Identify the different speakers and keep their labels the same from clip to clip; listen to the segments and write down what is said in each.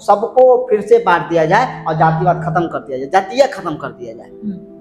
Speaker 1: सबको फिर से बांट दिया जाए और जातिवाद खत्म कर दिया जाए, जातीय खत्म कर दिया जाए।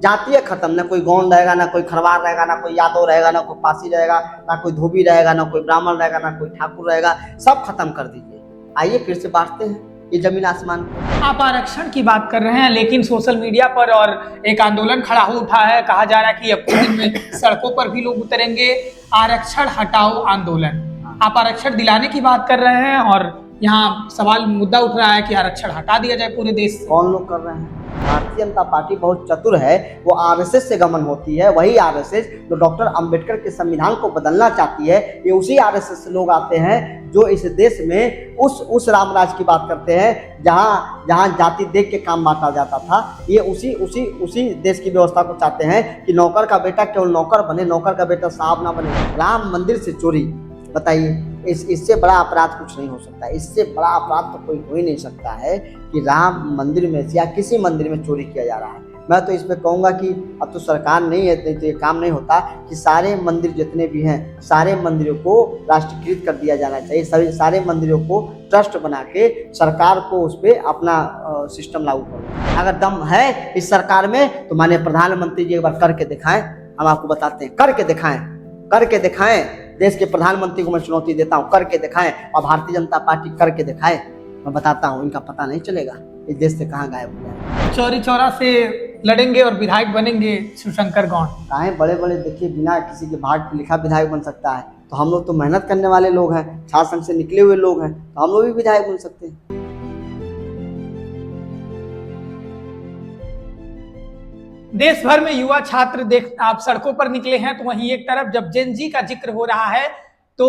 Speaker 1: जातीय खत्म, ना कोई गौंड रहेगा, ना कोई खरवार रहेगा, ना कोई यादव रहेगा, ना कोई पासी रहेगा, ना कोई धोबी रहेगा, ना कोई ब्राह्मण रहेगा, ना कोई ठाकुर रहेगा, सब खत्म कर दीजिए। आइए फिर से बांटते हैं ये जमीन आसमान को।
Speaker 2: आप आरक्षण की बात कर रहे हैं, लेकिन सोशल मीडिया पर और एक आंदोलन खड़ा हो उठा है। कहा जा रहा है कि अब कुछ दिन में सड़कों पर भी लोग उतरेंगे, आरक्षण हटाओ आंदोलन। आप आरक्षण दिलाने की बात कर रहे हैं और यहाँ सवाल मुद्दा उठ रहा है कि आरक्षण हटा दिया जाए पूरे देश से।
Speaker 1: कौन लोग कर रहे हैं? भारतीय जनता पार्टी बहुत चतुर है, वो आरएसएस से गमन होती है। वही आरएसएस जो डॉक्टर अंबेडकर के संविधान को बदलना चाहती है, ये उसी आरएसएस से लोग आते हैं जो इस देश में उस रामराज की बात करते हैं जहाँ जहाँ जाति देख के काम बांटा जाता था। ये उसी देश की व्यवस्था को चाहते हैं कि नौकर का बेटा केवल नौकर बने, नौकर का बेटा साहब ना बने। राम मंदिर से चोरी, बताइए इससे बड़ा अपराध कुछ नहीं हो सकता। इससे बड़ा अपराध तो कोई हो ही नहीं सकता है कि राम मंदिर में या किसी मंदिर में चोरी किया जा रहा है। मैं तो इसमें कहूँगा कि अब तो सरकार नहीं है तो ये काम नहीं होता कि सारे मंदिर जितने भी हैं सारे मंदिरों को राष्ट्रीयकृत कर दिया जाना चाहिए। सभी सारे मंदिरों को ट्रस्ट बना के सरकार को उस पर अपना सिस्टम लागू करो। अगर दम है इस सरकार में तो माननीय प्रधानमंत्री जी एक बार करके दिखाएं। हम आपको बताते हैं, करके दिखाएं। देश के प्रधानमंत्री को मैं चुनौती देता हूँ, करके दिखाएं। और भारतीय जनता पार्टी करके दिखाए, मैं बताता हूँ इनका पता नहीं चलेगा इस देश से कहाँ गायब हो जाए।
Speaker 2: चौरी चौरा से लड़ेंगे और विधायक बनेंगे शिवशंकर गौंड।
Speaker 1: कहें बड़े बड़े, देखिए बिना किसी के भाग पे लिखा विधायक बन सकता है। तो हम लोग तो मेहनत करने वाले लोग हैं, छात्र संघ से निकले हुए लोग हैं, तो हम लोग भी विधायक बन सकते हैं।
Speaker 2: देश भर में युवा छात्र देख आप सड़कों पर निकले हैं, तो वहीं एक तरफ जब जेन जी का जिक्र हो रहा है तो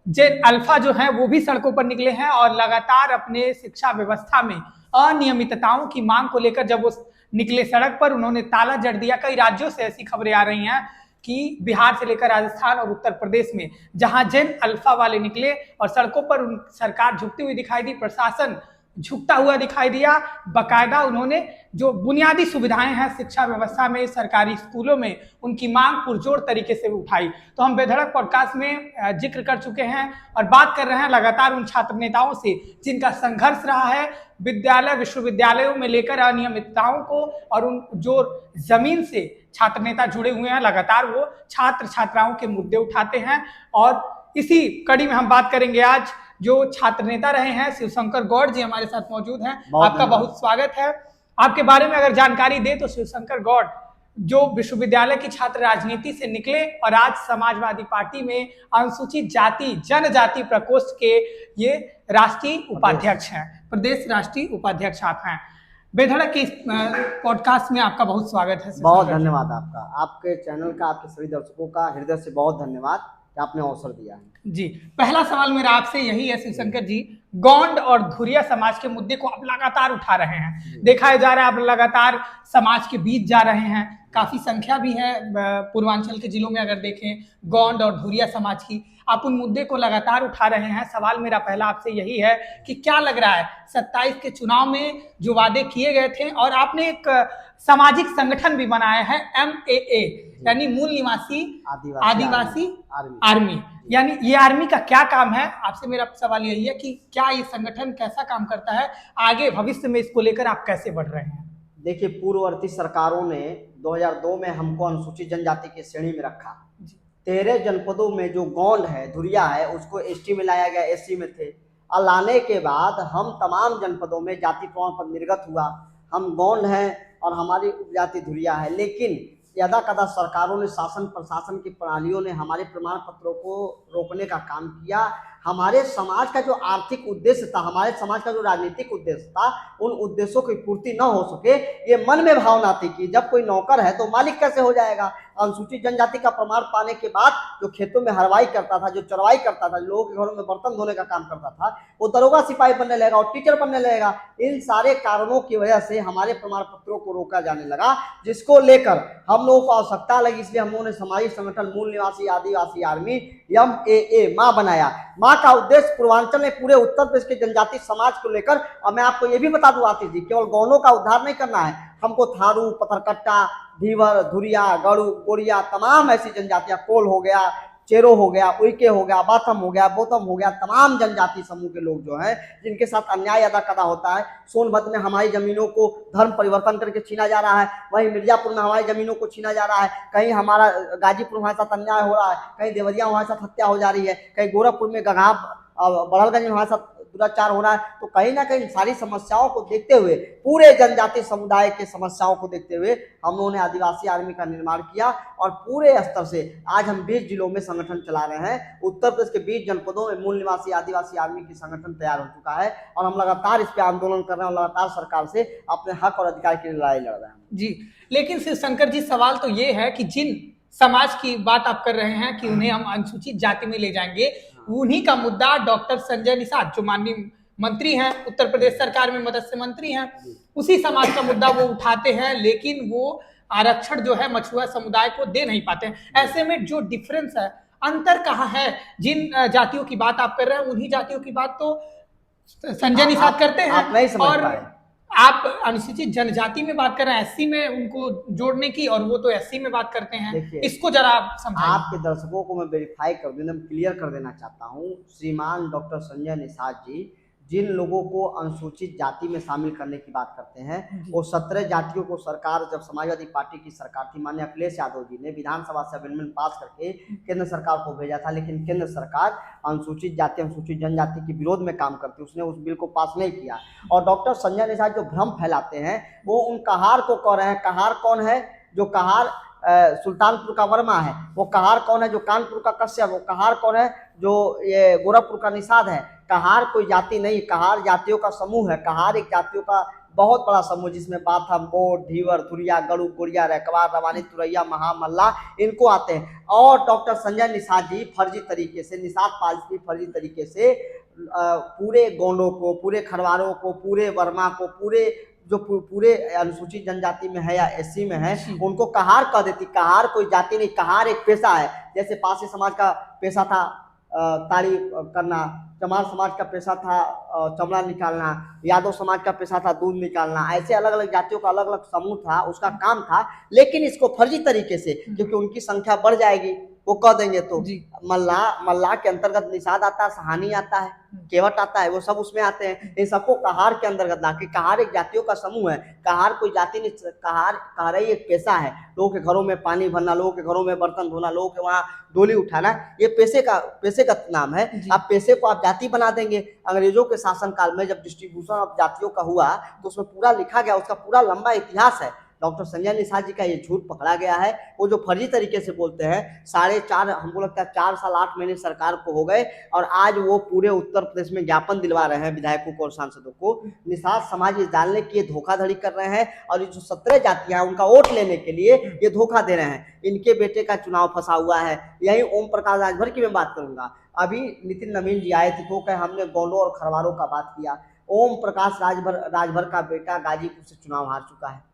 Speaker 2: जेन अल्फा जो है वो भी सड़कों पर निकले हैं और लगातार अपने शिक्षा व्यवस्था में अनियमितताओं की मांग को लेकर जब वो निकले सड़क पर, उन्होंने ताला जड़ दिया। कई राज्यों से ऐसी खबरें आ रही हैं कि बिहार से लेकर राजस्थान और उत्तर प्रदेश में जहां जेन अल्फा वाले निकले और सड़कों पर सरकार झुकती हुई दिखाई दी, प्रशासन झुकता हुआ दिखाई दिया। बकायदा उन्होंने जो बुनियादी सुविधाएं हैं शिक्षा व्यवस्था में, सरकारी स्कूलों में, उनकी मांग पुरजोर तरीके से उठाई। तो हम बेधड़क पॉडकास्ट में जिक्र कर चुके हैं और बात कर रहे हैं लगातार उन छात्र नेताओं से जिनका संघर्ष रहा है विद्यालय विश्वविद्यालयों में लेकर अनियमितताओं को, और उन जो जमीन से छात्र नेता जुड़े हुए हैं लगातार वो छात्र छात्राओं के मुद्दे उठाते हैं। और इसी कड़ी में हम बात करेंगे आज जो छात्र नेता रहे हैं शिवशंकर गौड़ जी हमारे साथ मौजूद हैं। आपका बहुत स्वागत है। आपके बारे में अगर जानकारी दे तो शिवशंकर गौड़ जो विश्वविद्यालय की छात्र राजनीति से निकले और आज समाजवादी पार्टी में अनुसूचित जाति जनजाति प्रकोष्ठ के ये राष्ट्रीय उपाध्यक्ष हैं, प्रदेश राष्ट्रीय उपाध्यक्ष आप हैं। बेधड़क के पॉडकास्ट में आपका बहुत स्वागत है।
Speaker 1: बहुत धन्यवाद आपका, आपके चैनल का, आपके सभी दर्शकों का हृदय से बहुत धन्यवाद आपने अवसर दिया है
Speaker 2: जी। पहला सवाल मेरा आपसे यही है शिवशंकर जी, गौंड और धुरिया समाज के मुद्दे को आप लगातार उठा रहे हैं, देखा जा रहा है आप लगातार समाज के बीच जा रहे हैं। काफी संख्या भी है पूर्वांचल के जिलों में अगर देखें गौंड और धुरिया समाज की, आप उन मुद्दे को लगातार उठा रहे हैं। सवाल मेरा पहला आपसे यही है कि क्या लग रहा है 27 के चुनाव में जो वादे किए गए थे, और आपने एक सामाजिक संगठन भी बनाया है MAA यानी मूल निवासी आदिवासी आर्मी, यानी ये आर्मी का क्या काम है? आपसे मेरा सवाल यही है कि क्या ये संगठन कैसा काम करता है, आगे भविष्य में इसको लेकर आप कैसे बढ़ रहे हैं?
Speaker 1: देखिए, पूर्ववर्ती सरकारों ने 2002 में हमको अनुसूचित जनजाति की श्रेणी में रखा। 13 जनपदों में जो गौंड है, धुरिया है, उसको ST में लाया गया, SC में थे। और लाने के बाद हम तमाम जनपदों में जाति प्रमाण पत्र निर्गत हुआ। हम गौंड हैं और हमारी उपजाति धुरिया है, लेकिन यदा कदा सरकारों ने, शासन प्रशासन की प्रणालियों ने हमारे प्रमाण पत्रों को रोकने का काम किया। हमारे समाज का जो आर्थिक उद्देश्य था, हमारे समाज का जो राजनीतिक उद्देश्य था, उन उद्देश्यों की पूर्ति न हो सके, ये मन में भावना थी कि जब कोई नौकर है तो मालिक कैसे हो जाएगा। अनुसूचित जनजाति का प्रमाण पाने के बाद जो खेतों में हरवाई करता था, जो चरवाई करता था, लोगों के घरों में बर्तन धोने का काम करता था, वो दरोगा सिपाही बनने लगेगा और टीचर बनने लगेगा। इन सारे कारणों की वजह से हमारे प्रमाण पत्रों को रोका जाने लगा, जिसको लेकर हम लोगों को आवश्यकता लगी। इसलिए हम लोगों ने सामाजिक संगठन मूल निवासी आदिवासी आर्मी MAA माँ बनाया। माँ का उद्देश्य पूर्वांचल में पूरे उत्तर प्रदेश के जनजाति समाज को लेकर, और मैं आपको ये भी बता दूं आतिश जी, केवल गौंडों का उद्धार नहीं करना है, हमको थारू, पथरकट्टा, धीवर, धुरिया, गड़ू, गोरिया, तमाम ऐसी जनजातियां, कोल हो गया, चेरो हो गया, उइके हो गया, बाथम हो गया, बोतम हो गया, तमाम जनजाति समूह के लोग जो हैं जिनके साथ अन्याय अदा कदा होता है। सोनभद्र में हमारी जमीनों को धर्म परिवर्तन करके छीना जा रहा है, वहीं मिर्जापुर में हमारी जमीनों को छीना जा रहा है, कहीं हमारा गाजीपुर हमारे साथ अन्याय हो रहा है, कहीं देवरिया हमारे साथ हत्या हो जा रही है, कहीं गोरखपुर में गंगा बड़हलगंज में हमारे साथ दुराचार हो रहा है। तो कहीं ना कहीं सारी समस्याओं को देखते हुए, पूरे जनजाति समुदाय के समस्याओं को देखते हुए हम लोगों ने आदिवासी आर्मी का निर्माण किया और पूरे स्तर से आज हम 20 जिलों में संगठन चला रहे हैं। उत्तर प्रदेश के 20 जनपदों में मूल निवासी आदिवासी आर्मी की संगठन तैयार हो चुका है और हम लगातार इस पे आंदोलन कर रहे हैं और लगातार सरकार से अपने हक और अधिकार की लड़ाई लड़ रहे हैं।
Speaker 2: जी, लेकिन शिव शंकर जी, सवाल तो ये है कि जिन समाज की बात आप कर रहे हैं कि उन्हें हम अनुसूचित जाति में ले जाएंगे, उन्हीं का मुद्दा डॉक्टर संजय निषाद जो माननीय मंत्री हैं, उत्तर प्रदेश सरकार में मत्स्य मंत्री हैं, उसी समाज का मुद्दा वो उठाते हैं, लेकिन वो आरक्षण जो है मछुआ समुदाय को दे नहीं पाते हैं। ऐसे में जो डिफरेंस है, अंतर कहाँ है? जिन जातियों की बात आप कर रहे हैं उन्हीं जातियों की बात तो संजय निषाद करते हैं,
Speaker 1: आप नहीं समझ
Speaker 2: और
Speaker 1: पाए।
Speaker 2: आप अनुसूचित जनजाति में बात कर रहे हैं, एससी में उनको जोड़ने की, और वो तो एससी में बात करते हैं। इसको जरा आप समझाइए।
Speaker 1: आपके दर्शकों को मैं वेरीफाई कर दूं, एकदम क्लियर कर देना चाहता हूं। श्रीमान डॉक्टर संजय निषाद जी जिन लोगों को अनुसूचित जाति में शामिल करने की बात करते हैं, वो 17 जातियों को सरकार, जब समाजवादी पार्टी की सरकार थी, माननीय अखिलेश यादव जी ने विधानसभा से अमेंडमेंट पास करके केंद्र सरकार को भेजा था, लेकिन केंद्र सरकार अनुसूचित जाति अनुसूचित जनजाति के विरोध में काम करती, उसने उस बिल को पास नहीं किया। और डॉक्टर संजय निषाद जो भ्रम फैलाते हैं, वो उन कहार को कह रहे हैं। कहार कौन है? जो कहार सुल्तानपुर का वर्मा है। वो कहार कौन है? जो कानपुर का कश्यप। वो कहार कौन है? जो ये गोरखपुर का निषाद है। कहार कोई जाति नहीं, कहार जातियों का समूह है। कहार एक जातियों का बहुत बड़ा समूह जिसमें बाथम, बोट, धीवर, धुरिया, गड़ू, गोरिया, रैकवार, रवानी, तुरैया, महा, मल्ला इनको आते हैं। और डॉक्टर संजय निषाद जी फर्जी तरीके से, निषाद पाल जी फर्जी तरीके से पूरे गोंडों को, पूरे खरवारों को, पूरे वर्मा को, पूरे अनुसूचित जनजाति में है या एससी में है, उनको कहार कह देती। कहार कोई जाति नहीं, कहार एक पेशा है। जैसे पासी समाज का पेशा था ताड़ी करना, चमार समाज का पेशा था चमड़ा निकालना, यादव समाज का पेशा था दूध निकालना। ऐसे अलग अलग जातियों का अलग अलग समूह था, उसका काम था। लेकिन इसको फर्जी तरीके से, क्योंकि उनकी संख्या बढ़ जाएगी, वो कह देंगे तो मल्ला के अंतर्गत निषाद आता है, सहानी आता है, केवट आता है, वो सब उसमें आते हैं। इन सबको कहार के अंतर्गत ला के, कहार एक जातियों का समूह है। कहार कोई जाति नहीं, कहार ही एक पेशा है। लोगों के घरों में पानी भरना, लोगों के घरों में बर्तन धोना, लोगों के वहाँ डोली उठाना, ये पेशे का नाम है। आप पेशे को आप जाति बना देंगे। अंग्रेजों के शासन काल में जब डिस्ट्रीब्यूशन ऑफ जातियों का हुआ तो उसमें पूरा लिखा गया, उसका पूरा लंबा इतिहास है। डॉक्टर संजय निषाद जी का ये झूठ पकड़ा गया है। वो जो फर्जी तरीके से बोलते हैं, 4.5 हमको लगता है 4 साल 8 महीने सरकार को हो गए और आज वो पूरे उत्तर प्रदेश में ज्ञापन दिलवा रहे हैं विधायकों को और सांसदों को। निषाद समाज इस डालने की धोखाधड़ी कर रहे हैं और ये जो 17 जातियां उनका वोट लेने के लिए ये धोखा दे रहे हैं। इनके बेटे का चुनाव फंसा हुआ है। यही ओम प्रकाश राजभर की मैं बात करूंगा। अभी नितिन नवीन जी आए थे तो कहे हमने गोंडों और खरवारों का बात किया। ओम प्रकाश राजभर का बेटा गाजीपुर से चुनाव हार चुका है,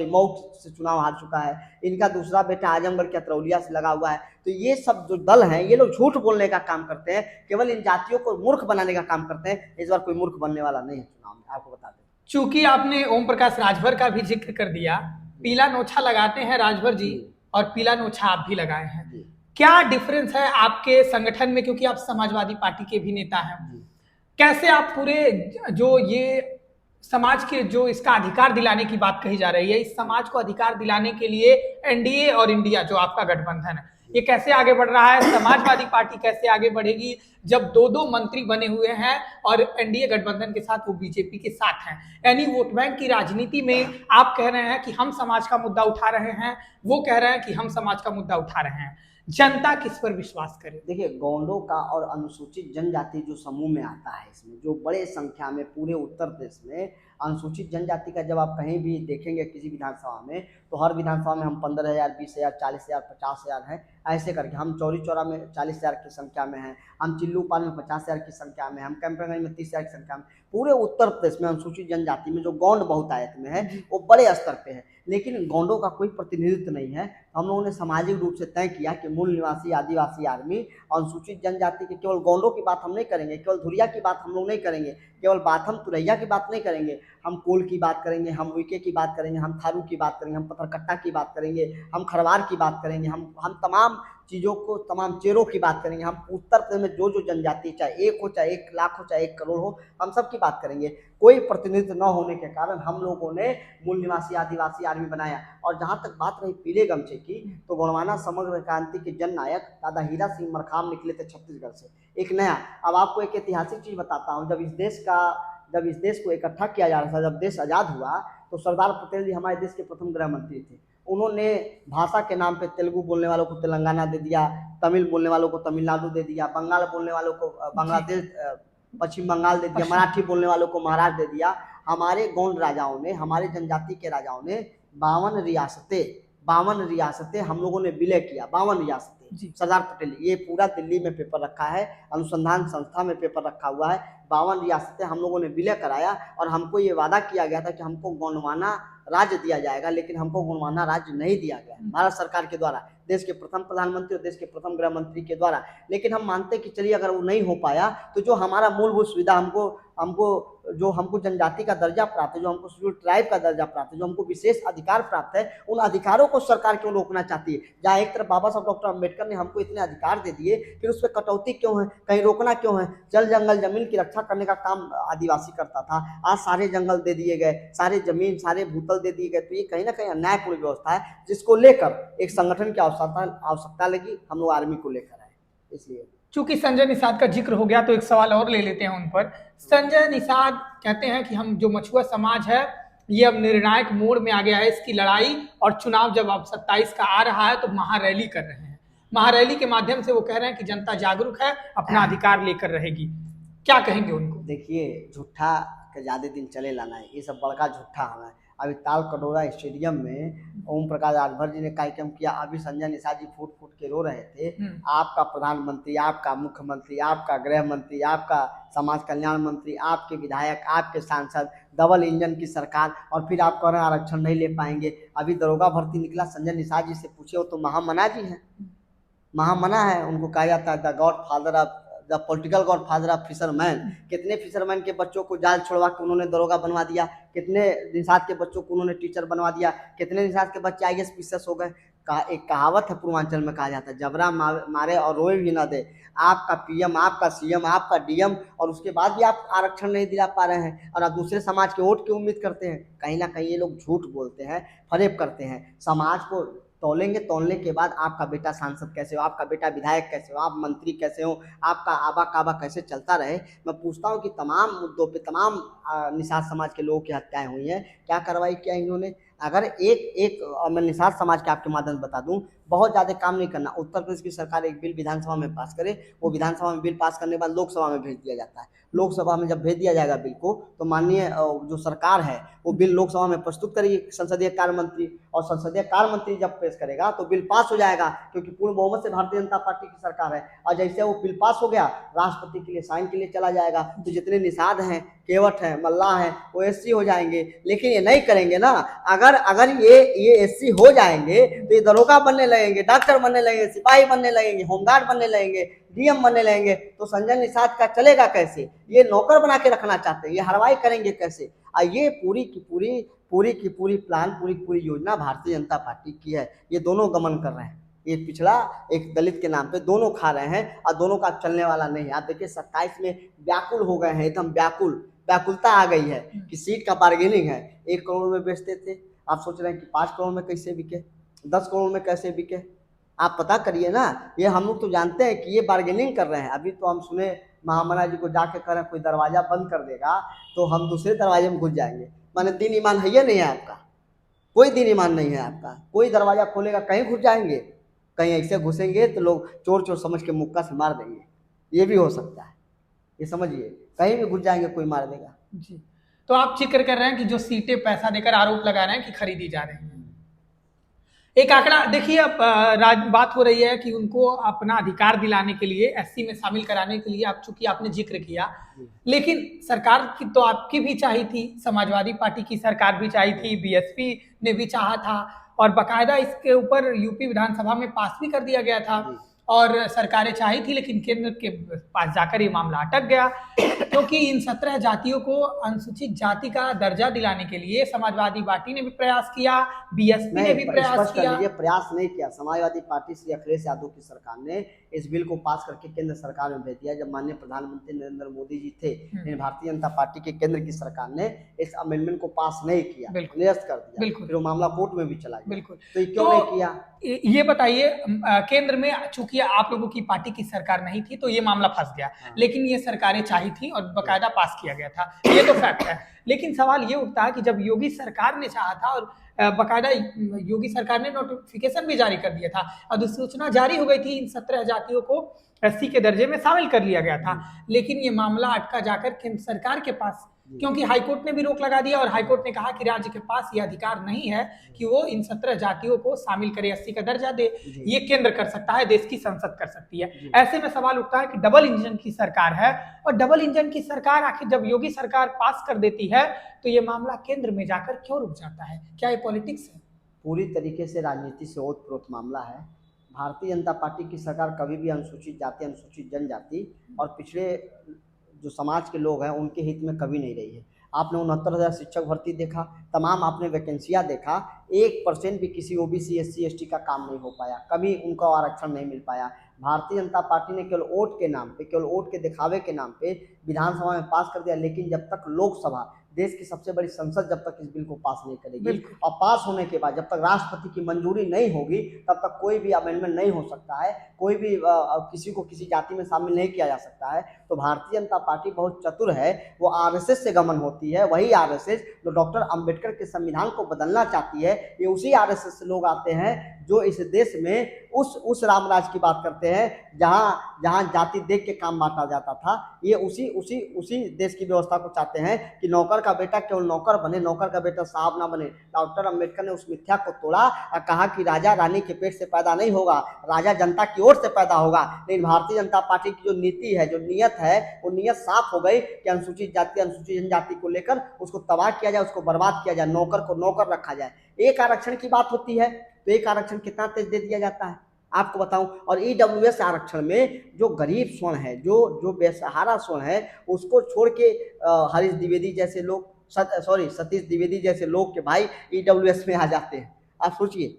Speaker 1: मऊ से चुनाव हार चुका है। इनका दूसरा बेटा आजमगढ़ के अतरौलिया से लगा हुआ है। तो ये सब जो दल हैं, ये लोग झूठ बोलने का काम करते हैं, केवल इन जातियों को मूर्ख बनाने का काम करते हैं। इस बार कोई मूर्ख बनने वाला नहीं है चुनाव में, आपको बता दें।
Speaker 2: चूंकि आपने ओम प्रकाश राजभर का भी जिक्र कर दिया, पीला नोछा लगाते हैं राजभर जी और पीला नोछा आप भी लगाए हैं। क्या डिफरेंस है आपके संगठन में, क्योंकि आप समाजवादी पार्टी के भी नेता हैं? कैसे आप पूरे जो ये समाज के जो इसका अधिकार दिलाने की बात कही जा रही है, इस समाज को अधिकार दिलाने के लिए एनडीए और इंडिया जो आपका गठबंधन है, ये कैसे आगे बढ़ रहा है? समाजवादी पार्टी कैसे आगे बढ़ेगी जब 2 मंत्री बने हुए हैं और एनडीए गठबंधन के साथ वो बीजेपी के साथ हैं? यानी वोट बैंक की राजनीति में आप कह रहे हैं कि हम समाज का मुद्दा उठा रहे हैं, वो कह रहे हैं कि हम समाज का मुद्दा उठा रहे हैं। जनता किस पर विश्वास करे?
Speaker 1: देखिए, गोंडों का और अनुसूचित जनजाति जो समूह में आता है, इसमें जो बड़े संख्या में पूरे उत्तर प्रदेश में अनुसूचित जनजाति का जब आप कहीं भी देखेंगे किसी विधानसभा में, तो हर विधानसभा में हम 15,000, 20,000, 40,000, 50,000 हैं। ऐसे करके हम चौरी चौरा में 40,000 की संख्या में हैं, हम चिल्लूपाल में 50,000 की संख्या में, हम कैंपगंज में 30,000 की संख्या में। पूरे उत्तर प्रदेश में अनुसूचित जनजाति में जो गौंड बहुतायत में है वो बड़े स्तर पे है, लेकिन गौंडों का कोई प्रतिनिधित्व नहीं है। हम लोगों ने सामाजिक रूप से तय किया कि मूल निवासी आदिवासी आर्मी अनुसूचित जनजाति के, केवल गौंडों की बात हम नहीं करेंगे, केवल धुरिया की बात हम लोग नहीं करेंगे, केवल बाथम तुरैया की बात नहीं करेंगे, हम कोल की बात करेंगे, हम उइके की बात करेंगे, हम थारू की बात करेंगे, हम पथरकट्टा की बात करेंगे, हम खरवार की बात करेंगे, हम तमाम चीज़ों को, तमाम चेहरों की बात करेंगे। हम उत्तर प्रदेश में जो जो जनजाति, चाहे 1 हो, चाहे 1 लाख हो, चाहे 1 करोड़ हो, हम सबकी बात करेंगे। कोई प्रतिनिधित्व न होने के कारण हम लोगों ने मूल निवासी आदिवासी आर्मी बनाया। और जहाँ तक बात रही पीले गमछे की, तो गोंडवाना समग्र क्रांति के जननायक दादा हीरा सिंह मरकाम निकले थे छत्तीसगढ़ से। एक नया, अब आपको एक ऐतिहासिक चीज़ बताता हूँ। जब इस देश को इकट्ठा किया जा रहा था, जब देश आज़ाद हुआ, तो सरदार पटेल जी हमारे देश के प्रथम गृह मंत्री थे। उन्होंने भाषा के नाम पे तेलुगु बोलने वालों को तेलंगाना दे दिया, तमिल बोलने वालों को तमिलनाडु दे दिया, बंगाल बोलने वालों को बांग्लादेश, पश्चिम बंगाल दे दिया, मराठी बोलने वालों को महाराष्ट्र दे दिया। हमारे गौंड राजाओं ने, हमारे जनजाति के राजाओं ने 52 रियासतें हम लोगों ने विलय किया। 52 रियासतें सरदार पटेल, ये पूरा दिल्ली में पेपर रखा है, अनुसंधान संस्था में पेपर रखा हुआ है। 52 रियासतें हम लोगों ने विलय कराया और हमको ये वादा किया गया था कि हमको गोंडवाना राज्य दिया जाएगा, लेकिन हमको गोंडवाना राज्य नहीं दिया गया भारत सरकार के द्वारा, देश के प्रथम प्रधानमंत्री और देश के प्रथम गृह मंत्री के द्वारा। लेकिन हम मानते कि चलिए अगर वो नहीं हो पाया, तो जो हमारा मूलभूत सुविधा, हमको जनजाति का दर्जा प्राप्त है, जो हमको शेड्यूल ट्राइब का दर्जा प्राप्त है, जो हमको विशेष अधिकार प्राप्त है, उन अधिकारों को सरकार क्यों रोकना चाहती है? जहाँ एक तरफ बाबा साहब डॉक्टर अम्बेडकर ने हमको इतने अधिकार दे दिए, फिर उस पर कटौती क्यों है? कहीं रोकना क्यों है? जल जंगल जमीन की रक्षा करने का काम आदिवासी करता था, आज सारे जंगल दे दिए गए, सारे जमीन, सारे भूतल दे दिए गए। तो ये कहीं ना कहीं अन्यायपूर्ण व्यवस्था है, जिसको लेकर एक संगठन की आवश्यकता लगी। हम लोग आर्मी को लेकर आए। इसलिए
Speaker 2: चूंकि संजय निषाद का जिक्र हो गया, तो एक सवाल और ले लेते हैं उन पर। संजय निषाद कहते हैं कि हम जो मछुआ समाज है, ये अब निर्णायक मोड़ में आ गया है इसकी लड़ाई, और चुनाव जब अब 27 का आ रहा है तो महारैली कर रहे हैं। महारैली के माध्यम से वो कह रहे हैं कि जनता जागरूक है, अपना अधिकार लेकर रहेगी। क्या कहेंगे उनको?
Speaker 1: देखिए, झूठा के ज़्यादा दिन चले लाना है, ये सब बड़का झूठा है। अभी ताल कटोरा स्टेडियम में ओम प्रकाश राजभर जी ने कार्यक्रम किया। अभी संजय निषाद जी फूट फूट के रो रहे थे, आपका प्रधानमंत्री, आपका मुख्यमंत्री, आपका गृह मंत्री, आपका समाज कल्याण मंत्री, आपके विधायक, आपके सांसद, डबल इंजन की सरकार, और फिर आप कह रहे हैं आरक्षण नहीं ले पाएंगे। अभी दरोगा भर्ती निकला, संजय निषाद जी से पूछे, वो तो महामना जी हैं, महामना है। उनको कहा जाता है the God father of the political God father of fisherman. कितने फिशरमैन के बच्चों को जाल छोड़वा के उन्होंने दरोगा बनवा दिया, कितने निषाद के बच्चों को उन्होंने टीचर बनवा दिया, कितने निषाद के बच्चे IAS PCS हो गए। एक कहावत है पूर्वांचल में, कहा जाता है जबरा मारे और रोए भी ना दे। आपका PM, आपका CM, आपका DM, और उसके बाद भी आप आरक्षण नहीं दिला पा रहे हैं, और आप दूसरे समाज के वोट की उम्मीद करते हैं। कहीं ना कहीं ये लोग झूठ बोलते हैं, फरेब करते हैं। समाज को तोलेंगे, तोलने के बाद आपका बेटा सांसद कैसे हो, आपका बेटा विधायक कैसे हो, आप मंत्री कैसे हो, आपका आबा काबा कैसे चलता रहे। मैं पूछता हूँ कि तमाम मुद्दों पे तमाम निषाद समाज के लोगों की हत्याएं हुई हैं, क्या कार्रवाई किया इन्होंने? अगर मैं निषाद समाज के आपके माध्यम से बता दूं, बहुत ज़्यादा काम नहीं करना। उत्तर प्रदेश की सरकार एक बिल विधानसभा में पास करे, वो विधानसभा में बिल पास करने के बाद लोकसभा में भेज दिया जाता है। लोकसभा में जब भेज दिया जाएगा बिल को, तो माननीय जो सरकार है वो बिल लोकसभा में प्रस्तुत करेगी संसदीय कार्य मंत्री, और संसदीय कार्य मंत्री जब पेश करेगा तो बिल पास हो जाएगा, क्योंकि पूर्ण बहुमत से भारतीय जनता पार्टी की सरकार है। और जैसे वो बिल पास हो गया, राष्ट्रपति के लिए साइन के लिए चला जाएगा, तो जितने निषाद हैं, केवट हैं, मल्लाह हैं, वो SC हो जाएंगे। लेकिन ये नहीं करेंगे ना। अगर ये SC हो जाएंगे तो ये दरोगा बनने लगेंगे, डॉक्टर बनने लगेंगे, सिपाही बनने लगेंगे, होमगार्ड बनने लगेंगे, DM बनने लगेंगे, तो संजय निषाद का चलेगा कैसे? ये नौकर बना के रखना चाहते हैं, ये हरवाई करेंगे कैसे? ये पूरी की पूरी प्लान, पूरी की पूरी योजना भारतीय जनता पार्टी की है। ये दोनों गमन कर रहे हैं, एक पिछड़ा एक दलित के नाम पे दोनों खा रहे हैं, और दोनों का चलने वाला नहीं है। आप देखिए 27 में व्याकुल हो गए हैं, एकदम व्याकुलता आ गई है कि सीट का बार्गेनिंग है। 1 करोड़ में बेचते थे, आप सोच रहे हैं कि 5 करोड़ में कैसे बिके, 10 करोड़ में कैसे बिके? आप पता करिए ना। ये हम लोग तो जानते हैं कि ये बार्गेनिंग कर रहे हैं। अभी तो हम सुने महामना जी को जाके कह रहे हैं कोई दरवाजा बंद कर देगा तो हम दूसरे दरवाजे में घुस जाएंगे। माने दीन ईमान है या नहीं है आपका? कोई दीन ईमान नहीं है आपका। कोई दरवाजा खोलेगा कहीं घुस जाएंगे, कहीं ऐसे घुसेंगे तो लोग चोर समझ के मुक्का से मार देंगे। ये भी हो सकता है, ये समझिए, कहीं भी घुस जाएंगे कोई मार देगा
Speaker 2: जी। तो आप जिक्र कर रहे हैं कि जो सीटें पैसा देकर आरोप लगा रहे हैं कि खरीदी जा रही हैं। एक आंकड़ा देखिए, अब बात हो रही है कि उनको अपना अधिकार दिलाने के लिए, SC में शामिल कराने के लिए, आप चूंकि आपने जिक्र किया, लेकिन सरकार की तो आपकी भी चाहिए थी, समाजवादी पार्टी की सरकार भी चाहिए थी, BSP ने भी चाहा था, और बाकायदा इसके ऊपर UP विधानसभा में पास भी कर दिया गया था। और सरकारें चाही थी, लेकिन केंद्र के पास जाकर ये मामला अटक गया, क्योंकि इन 17 जातियों को अनुसूचित जाति का दर्जा दिलाने के लिए समाजवादी पार्टी ने भी प्रयास किया, बीएसपी ने भी प्रयास
Speaker 1: स्पष्ट कर
Speaker 2: किया।
Speaker 1: लीजिए, प्रयास नहीं किया। समाजवादी पार्टी श्री अखिलेश यादव की सरकार ने इस बिल को पास करके केंद्र सरकार में भेज दिया। जब माननीय प्रधानमंत्री नरेंद्र मोदी जी थे, लेकिन भारतीय जनता पार्टी के केंद्र की सरकार ने इस अमेंडमेंट को पास नहीं किया, निरस्त कर दिया, फिर वो मामला कोर्ट में भी चला गया।
Speaker 2: बिल्कुल,
Speaker 1: तो ये क्यों नहीं किया?
Speaker 2: ये बताइए, केंद्र में चूंकि आप लोगों की पार्टी की सरकार नहीं थी तो ये मामला फंस गया, लेकिन ये सरकारें चाही थी और बकायदा पास किया गया था, ये तो फैक्ट है। लेकिन सवाल ये उठता है कि जब योगी सरकार ने चाहा था और बकायदा योगी सरकार ने नोटिफिकेशन भी जारी कर दिया था, अधिसूचना जारी हो गई थी, इन 17 जातियों को एससी के दर्जे में शामिल कर लिया गया था, लेकिन ये मामला अटका जाकर केंद्र सरकार के पास, क्योंकि हाईकोर्ट ने भी रोक लगा दिया और हाईकोर्ट ने कहा कि राज्य के पास ये अधिकार नहीं है कि वो इन 17 जातियों को शामिल करे, एससी का दर्जा दे, ये केंद्र कर सकता है, देश की संसद कर सकती है। ऐसे में सवाल उठता है कि डबल इंजन की सरकार है, और डबल इंजन की सरकार आखिर जब योगी सरकार पास कर देती है तो ये मामला केंद्र में जाकर क्यों रुक जाता है? क्या ये पॉलिटिक्स है?
Speaker 1: पूरी तरीके से राजनीति से ओतप्रोत मामला है। भारतीय जनता पार्टी की सरकार कभी भी अनुसूचित जाति, अनुसूचित जनजाति और पिछड़े जो समाज के लोग हैं उनके हित में कभी नहीं रही है। आपने 69,000 शिक्षक भर्ती देखा, तमाम आपने वैकेंसियाँ देखा, 1% भी किसी ओबीसी, एससी, एसटी का काम नहीं हो पाया, कभी उनको आरक्षण नहीं मिल पाया। भारतीय जनता पार्टी ने केवल वोट के नाम पे, केवल वोट के दिखावे के नाम पे विधानसभा में पास कर दिया, लेकिन जब तक लोकसभा, देश की सबसे बड़ी संसद, जब तक इस बिल को पास नहीं करेगी और पास होने के बाद जब तक राष्ट्रपति की मंजूरी नहीं होगी, तब तक कोई भी अमेंडमेंट नहीं हो सकता है, कोई भी किसी को किसी जाति में शामिल नहीं किया जा सकता है। तो भारतीय जनता पार्टी बहुत चतुर है, वो आरएसएस से गमन होती है। वही आरएसएस जो डॉक्टर अंबेडकर के संविधान को बदलना चाहती है, ये उसी आरएसएस से लोग आते हैं जो इस देश में उस रामराज की बात करते हैं जहाँ जाति देख के काम बांटा जाता था। ये उसी देश की व्यवस्था को चाहते हैं कि नौकर का बेटा केवल नौकर बने, नौकर का बेटा साहब ना बने। डॉक्टर अंबेडकर ने उस मिथ्या को तोड़ा और कहा कि राजा रानी के पेट से पैदा नहीं होगा, राजा जनता की ओर से पैदा होगा। लेकिन भारतीय जनता पार्टी की जो नीति है, जो नीयत है, वो नीयत साफ हो गई कि अनुसूचित जाति, अनुसूचित जनजाति को लेकर उसको तबाह किया जाए, उसको बर्बाद किया जाए, नौकर को नौकर रखा जाए। एक आरक्षण की बात होती है तो एक आरक्षण कितना तेज दे दिया जाता है आपको बताऊं। और ईडब्ल्यूएस आरक्षण में जो गरीब स्वर्ण है, जो बेसहारा स्वर्ण है, उसको छोड़ के हरीश द्विवेदी जैसे लोग, सतीश द्विवेदी जैसे लोग के भाई ईडब्ल्यूएस में आ जाते हैं। आप सोचिए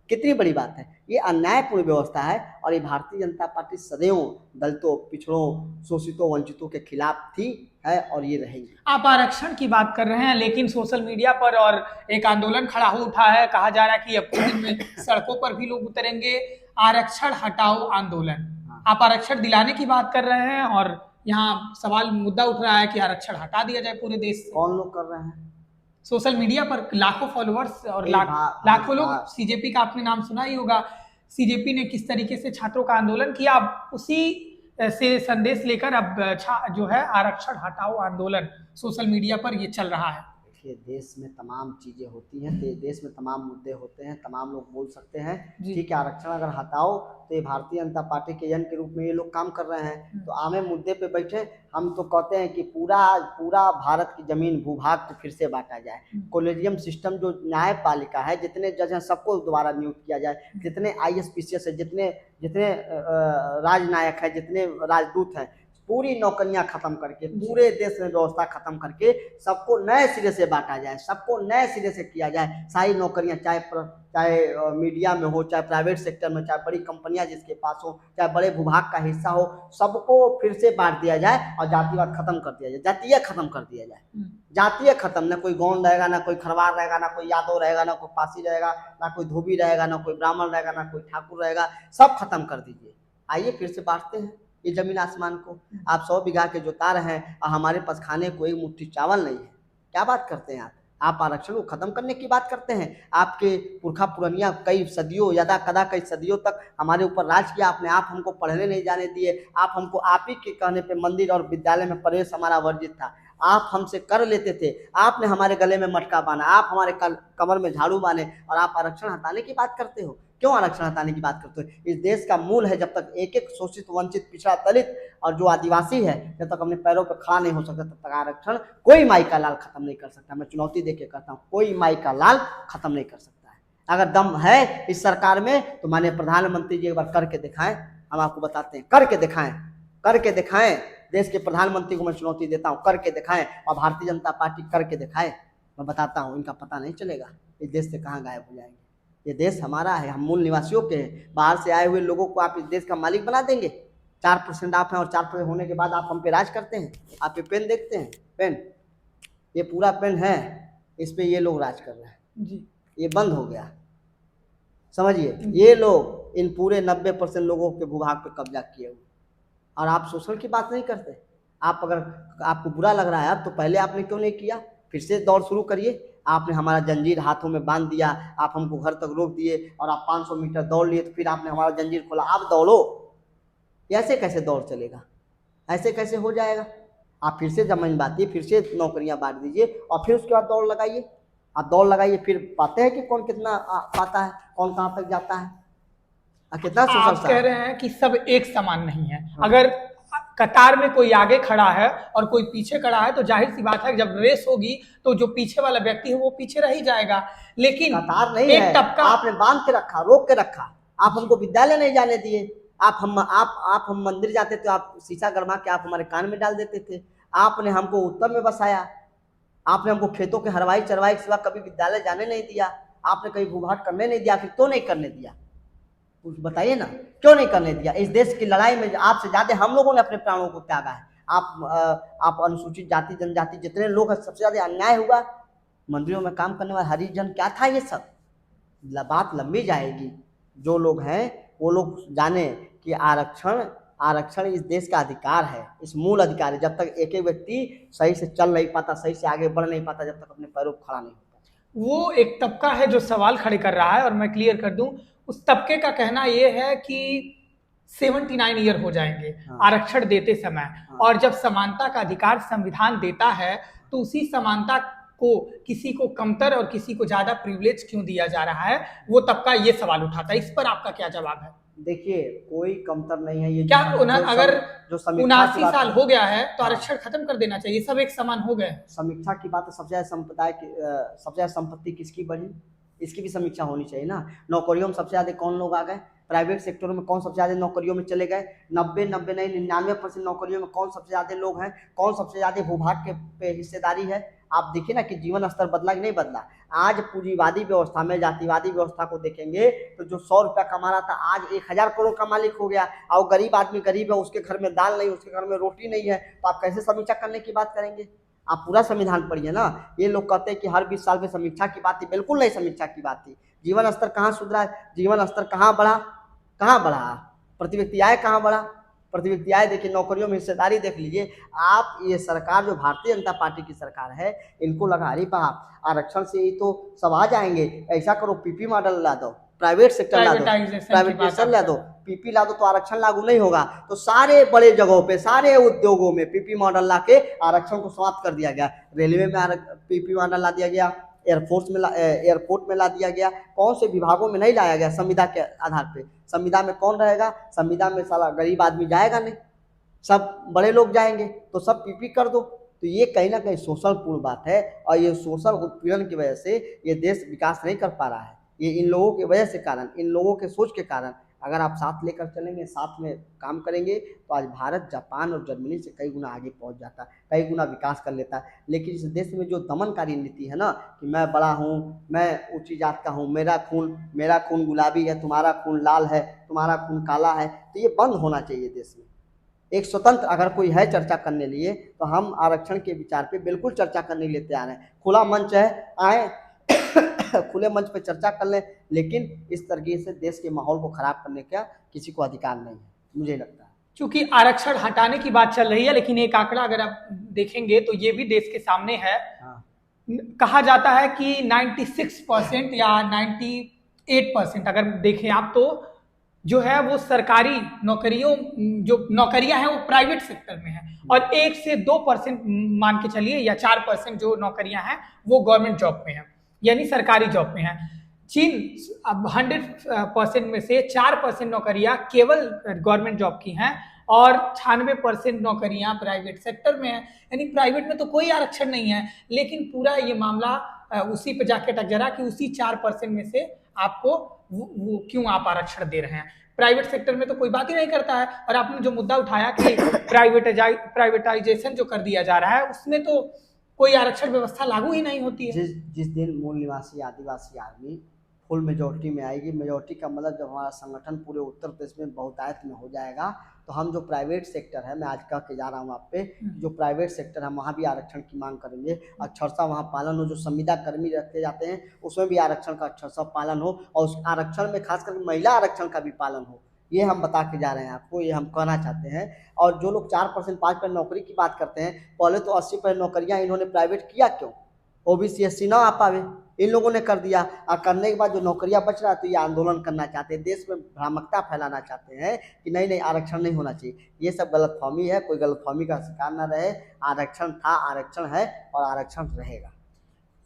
Speaker 1: कितनी बड़ी बात है। ये अन्यायपूर्ण व्यवस्था है और ये भारतीय जनता पार्टी सदैव दलितों, पिछड़ों, शोषितों, वंचितों के खिलाफ थी, है और ये रहेगी।
Speaker 2: आप आरक्षण की बात कर रहे हैं, लेकिन सोशल मीडिया पर और एक आंदोलन खड़ा हो उठा है, कहा जा रहा है कि अब कुछ दिन में सड़कों पर भी लोग उतरेंगे, आरक्षण हटाओ आंदोलन। आप आरक्षण दिलाने की बात कर रहे हैं और यहाँ सवाल मुद्दा उठ रहा है कि आरक्षण हटा दिया जाए पूरे देश से।
Speaker 1: कौन लोग कर रहे हैं?
Speaker 2: सोशल मीडिया पर लाखों फॉलोअर्स और लाखों लोग। सीजेपी का आपने नाम सुना ही होगा, सीजेपी ने किस तरीके से छात्रों का आंदोलन किया, अब उसी से संदेश लेकर अब जो है आरक्षण हटाओ आंदोलन सोशल मीडिया पर ये चल रहा है।
Speaker 1: देखिए, देश में तमाम चीजें होती हैं, देश में तमाम मुद्दे होते हैं, तमाम लोग बोल सकते हैं, ठीक है। आरक्षण अगर हटाओ तो ये भारतीय जनता पार्टी के एजेंट के रूप में ये लोग काम कर रहे हैं, तो आमे मुद्दे पे बैठे। हम तो कहते हैं कि पूरा भारत की जमीन भूभाग को फिर से बांटा जाए, कॉलेजियम सिस्टम जो न्यायपालिका है, जितने जज हैं सबको दोबारा नियुक्त किया जाए, जितने IAS, है, जितने राजनायक है, जितने राजदूत हैं, पूरी नौकरियां खत्म करके, पूरे देश में व्यवस्था खत्म करके सबको नए सिरे से बांटा जाए, सबको नए सिरे से किया जाए। सारी नौकरियां चाहे मीडिया में हो, चाहे प्राइवेट सेक्टर में, चाहे बड़ी कंपनियां जिसके पास हो, चाहे बड़े भूभाग का हिस्सा हो, सबको फिर से बांट दिया जाए और जातिवाद खत्म कर दिया जाए, जातीय खत्म कर दिया जाए। जातीय खत्म, ना कोई गौंड रहेगा, ना कोई खरवार रहेगा, ना कोई यादव रहेगा, ना कोई पासी रहेगा, ना कोई धोबी रहेगा, ना कोई ब्राह्मण रहेगा, ना कोई ठाकुर रहेगा, सब खत्म कर दीजिए। आइए फिर से बांटते हैं ये जमीन आसमान को। आप 100 बीघा के जोता रहे हैं और हमारे पास खाने को एक मुट्ठी चावल नहीं है, क्या बात करते हैं आप आरक्षण को खत्म करने की बात करते हैं। आपके पुरखा पुरनिया कई सदियों, यदा कदा कई सदियों तक हमारे ऊपर राज किया आपने। आप हमको पढ़ने नहीं जाने दिए, आप ही के कहने पे मंदिर और विद्यालय में प्रवेश हमारा वर्जित था, आप हमसे कर लेते थे, आपने हमारे गले में मटका बांधा, आप हमारे कमर में झाड़ू बांधे, और आप आरक्षण हटाने की बात करते हो। क्यों आरक्षण हटाने की बात करते हो? इस देश का मूल है, जब तक एक एक शोषित, वंचित, पिछड़ा, दलित और जो आदिवासी है जब तक अपने पैरों पर खड़ा नहीं हो सकता, तब तक आरक्षण कोई माई का लाल खत्म नहीं कर सकता। मैं चुनौती देके कहता हूँ, कोई माई का लाल खत्म नहीं कर सकता है। अगर दम है इस सरकार में तो माननीय प्रधानमंत्री जी एक बार करके दिखाएं। हम आपको बताते हैं, करके दिखाएं, करके दिखाएं। देश के प्रधानमंत्री को मैं चुनौती देता हूं, करके दिखाएं, और भारतीय जनता पार्टी करके दिखाए। मैं बताता हूं, इनका पता नहीं चलेगा इस देश से कहां गायब हो जाएंगे। ये देश हमारा है, हम मूल निवासियों के हैं। बाहर से आए हुए लोगों को आप इस देश का मालिक बना देंगे। 4% आप हैं और 4% होने के बाद आप हम पे राज करते हैं। आप ये पेन देखते हैं, पेन, ये पूरा पेन है, इस पे ये लोग राज कर रहे हैं
Speaker 2: जी।
Speaker 1: ये बंद हो गया, समझिए। ये लोग इन पूरे 90% लोगों के भूभाग पे कब्जा किए हुए, और आप शोषण की बात नहीं करते। आप अगर आपको बुरा लग रहा है अब, तो पहले आपने क्यों नहीं किया? फिर से दौड़ शुरू करिए। आपने हमारा जंजीर हाथों में बांध दिया, आप हमको घर तक रोक दिए, और आप 500 मीटर दौड़ लिए, तो फिर आपने हमारा जंजीर खोला, आप दौड़ो। ऐसे कैसे दौड़ चलेगा? ऐसे कैसे हो जाएगा? आप फिर से जमीन बांटिए, फिर से नौकरियां बांट दीजिए, और फिर उसके बाद दौड़ लगाइए। आप दौड़ लगाइए, फिर पाते हैं कि कौन कितना पाता है, कौन कहाँ तक जाता है, कितना
Speaker 2: आप
Speaker 1: शोषण
Speaker 2: कह
Speaker 1: है।
Speaker 2: रहे हैं कि सब एक समान नहीं है। अगर कतार में कोई आगे खड़ा है और कोई पीछे खड़ा है, तो जाहिर सी बात है जब रेस होगी तो जो पीछे वाला व्यक्ति है वो पीछे रह ही जाएगा। लेकिन
Speaker 1: कतार नहीं
Speaker 2: एक
Speaker 1: है,
Speaker 2: तबका
Speaker 1: आपने बांध के रखा, रोक के रखा। आप हमको विद्यालय नहीं जाने दिए। आप हम मंदिर जाते थे, आप शीशा गरमा के आप हमारे कान में डाल देते थे। आपने हमको उत्तर में बसाया, आपने हमको खेतों के हरवाई चरवाई के सिवा कभी विद्यालय जाने नहीं दिया। आपने कहीं भूभाट करने नहीं दिया। फिर क्यों नहीं करने दिया? कुछ बताइए ना, क्यों नहीं करने दिया? इस देश की लड़ाई में आपसे ज्यादा हम लोगों ने अपने प्राणों को त्यागा है। आप अनुसूचित जाति जनजाति जितने लोग हैं, सबसे ज्यादा अन्याय हुआ। मंदिरों में काम करने वाले हरिजन, क्या था ये सब? बात लंबी जाएगी। जो लोग हैं वो लोग जाने कि आरक्षण इस देश का अधिकार है, इस मूल अधिकार है। जब तक एक एक व्यक्ति सही से चल नहीं पाता, सही से आगे बढ़ नहीं पाता, जब तक अपने पैरों पर खड़ा नहीं होता।
Speaker 2: वो एक तबका है जो सवाल खड़े कर रहा है, और मैं क्लियर कर दूं, उस तबके का कहना यह है कि 79 ईयर हो जाएंगे आरक्षण देते समय, और जब समानता का अधिकार संविधान देता है, तो उसी समानता को किसी को कमतर और किसी को ज्यादा प्रिविलेज क्यों दिया जा रहा है, वो तबका ये सवाल उठाता है। इस पर आपका क्या जवाब है?
Speaker 1: देखिए, कोई कमतर नहीं है। ये
Speaker 2: क्या अगर
Speaker 1: जो समीक्षा
Speaker 2: 79 साल हो गया है तो आरक्षण खत्म कर देना चाहिए, सब एक समान हो गए?
Speaker 1: समीक्षा की बात है, सबसे ज्यादा सबसे ज्यादा संपत्ति किसकी बढ़ी, इसकी भी समीक्षा होनी चाहिए ना। नौकरियों में सबसे ज्यादा कौन लोग आ गए? प्राइवेट सेक्टरों में कौन सबसे ज्यादा नौकरियों में चले गए? 90 नहीं 99% नौकरियों में कौन सबसे ज्यादा लोग हैं? कौन सबसे ज्यादा भूभाग के पे हिस्सेदारी है? आप देखिए ना कि जीवन स्तर बदला कि नहीं बदला। आज पूंजीवादी व्यवस्था में जातिवादी व्यवस्था को देखेंगे तो जो 100 रुपया कमा रहा था, आज 1000 करोड़ का मालिक हो गया। और गरीब आदमी गरीब है, उसके घर में दाल नहीं, उसके घर में रोटी नहीं है, तो आप कैसे समीक्षा करने की बात करेंगे? आप पूरा संविधान पढ़िए ना। ये लोग कहते हैं कि हर 20 साल में समीक्षा की बात थी, बिल्कुल नहीं समीक्षा की बात थी। जीवन स्तर कहाँ सुधरा है? जीवन स्तर कहाँ बढ़ा? कहाँ बढ़ा? प्रति व्यक्ति आय कहाँ बढ़ा? प्रति व्यक्ति आय देखिए, नौकरियों में हिस्सेदारी देख लीजिए आप। ये सरकार जो भारतीय जनता पार्टी की सरकार है, इनको लगा अरे बाप, आरक्षण से ही तो सब आ जाएंगे, ऐसा करो पीपी मॉडल ला दो, प्राइवेट सेक्टर ला दो, प्राइवेटाइजेशन ला दो, पीपी ला दो, तो आरक्षण लागू नहीं होगा। तो सारे बड़े जगहों पे, सारे उद्योगों में पीपी मॉडल ला के आरक्षण को समाप्त कर दिया गया। रेलवे में पीपी मॉडल ला दिया गया, एयरपोर्ट में ला दिया गया। कौन से विभागों में नहीं लाया गया? संविदा के आधार पे। संविदा में कौन रहेगा? संविदा में साला गरीब आदमी जाएगा नहीं, सब बड़े लोग जाएंगे। तो सब पीपी कर दो। तो ये कहीं ना कहीं शोषणपूर्ण बात है, और ये शोषण उत्पीड़न की वजह से ये देश विकास नहीं कर पा रहा है। ये इन लोगों की वजह से कारण, इन लोगों के सोच के कारण। अगर आप साथ लेकर चलेंगे, साथ में काम करेंगे, तो आज भारत जापान और जर्मनी से कई गुना आगे पहुंच जाता, कई गुना विकास कर लेता। लेकिन इस देश में जो दमनकारी नीति है ना, कि मैं बड़ा हूँ, मैं ऊंची जात का हूँ, मेरा खून गुलाबी है, तुम्हारा खून लाल है, तुम्हारा खून काला है, तो ये बंद होना चाहिए देश में। एक स्वतंत्र अगर कोई है चर्चा करने लिए, तो हम आरक्षण के विचार पे बिल्कुल चर्चा करने के लिए तैयार हैं। खुला मंच है, आए खुले मंच पे चर्चा कर लें, लेकिन इस तरीके से देश के माहौल को खराब करने का किसी को अधिकार नहीं है, मुझे लगता है।
Speaker 2: क्योंकि आरक्षण हटाने की बात चल रही है, लेकिन एक आंकड़ा अगर आप देखेंगे तो ये भी देश के सामने है। कहा जाता है कि 96% या 98% अगर देखें आप, तो जो है वो सरकारी नौकरियों, जो नौकरियां हैं वो प्राइवेट सेक्टर में है, और 1 से 2% मान के चलिए, या 4% जो नौकरियां हैं वो गवर्नमेंट जॉब में है, यानी सरकारी जॉब में है। चीन अब 100% में से 4% नौकरियां केवल गवर्नमेंट जॉब की हैं, और 96% नौकरियां प्राइवेट सेक्टर में है, यानी प्राइवेट में तो कोई आरक्षण नहीं है। लेकिन पूरा ये मामला उसी पे जाके अटक जा रहा कि उसी 4% में से आपको वो क्यों आप आरक्षण दे रहे हैं। प्राइवेट सेक्टर में तो कोई बात ही नहीं करता है। और आपने जो मुद्दा उठाया कि प्राइवेटाइजेशन जो कर दिया जा रहा है, उसमें तो कोई आरक्षण व्यवस्था लागू ही नहीं होती है।
Speaker 1: जिस दिन मूल निवासी आदिवासी आदमी फुल मेजोरिटी में आएगी, मेजोरिटी का मतलब जब हमारा संगठन पूरे उत्तर प्रदेश में बहुतायत में हो जाएगा, तो हम जो प्राइवेट सेक्टर है, मैं आज कह के जा रहा हूँ आप पे, जो प्राइवेट सेक्टर है वहाँ भी आरक्षण की मांग करेंगे। अक्षरशः वहाँ पालन हो, जो संविदा कर्मी रखे जाते हैं उसमें भी आरक्षण का अक्षरशः पालन हो, और उस आरक्षण में खासकर महिला आरक्षण का भी पालन हो। ये हम बता के जा रहे हैं आपको, ये हम कहना चाहते हैं। और जो लोग 4% 5% नौकरी की बात करते हैं, पहले तो 80% नौकरियां इन्होंने प्राइवेट किया क्यों? ओबीसी एससी ना आ पावे, इन लोगों ने कर दिया। और करने के बाद जो नौकरियां बच रहा है, तो ये आंदोलन करना चाहते हैं, देश में भ्रामकता फैलाना चाहते हैं कि नहीं नहीं आरक्षण नहीं होना चाहिए। ये सब गलतफहमी है, कोई गलतफहमी का शिकार ना रहे। आरक्षण था, आरक्षण है और आरक्षण रहेगा।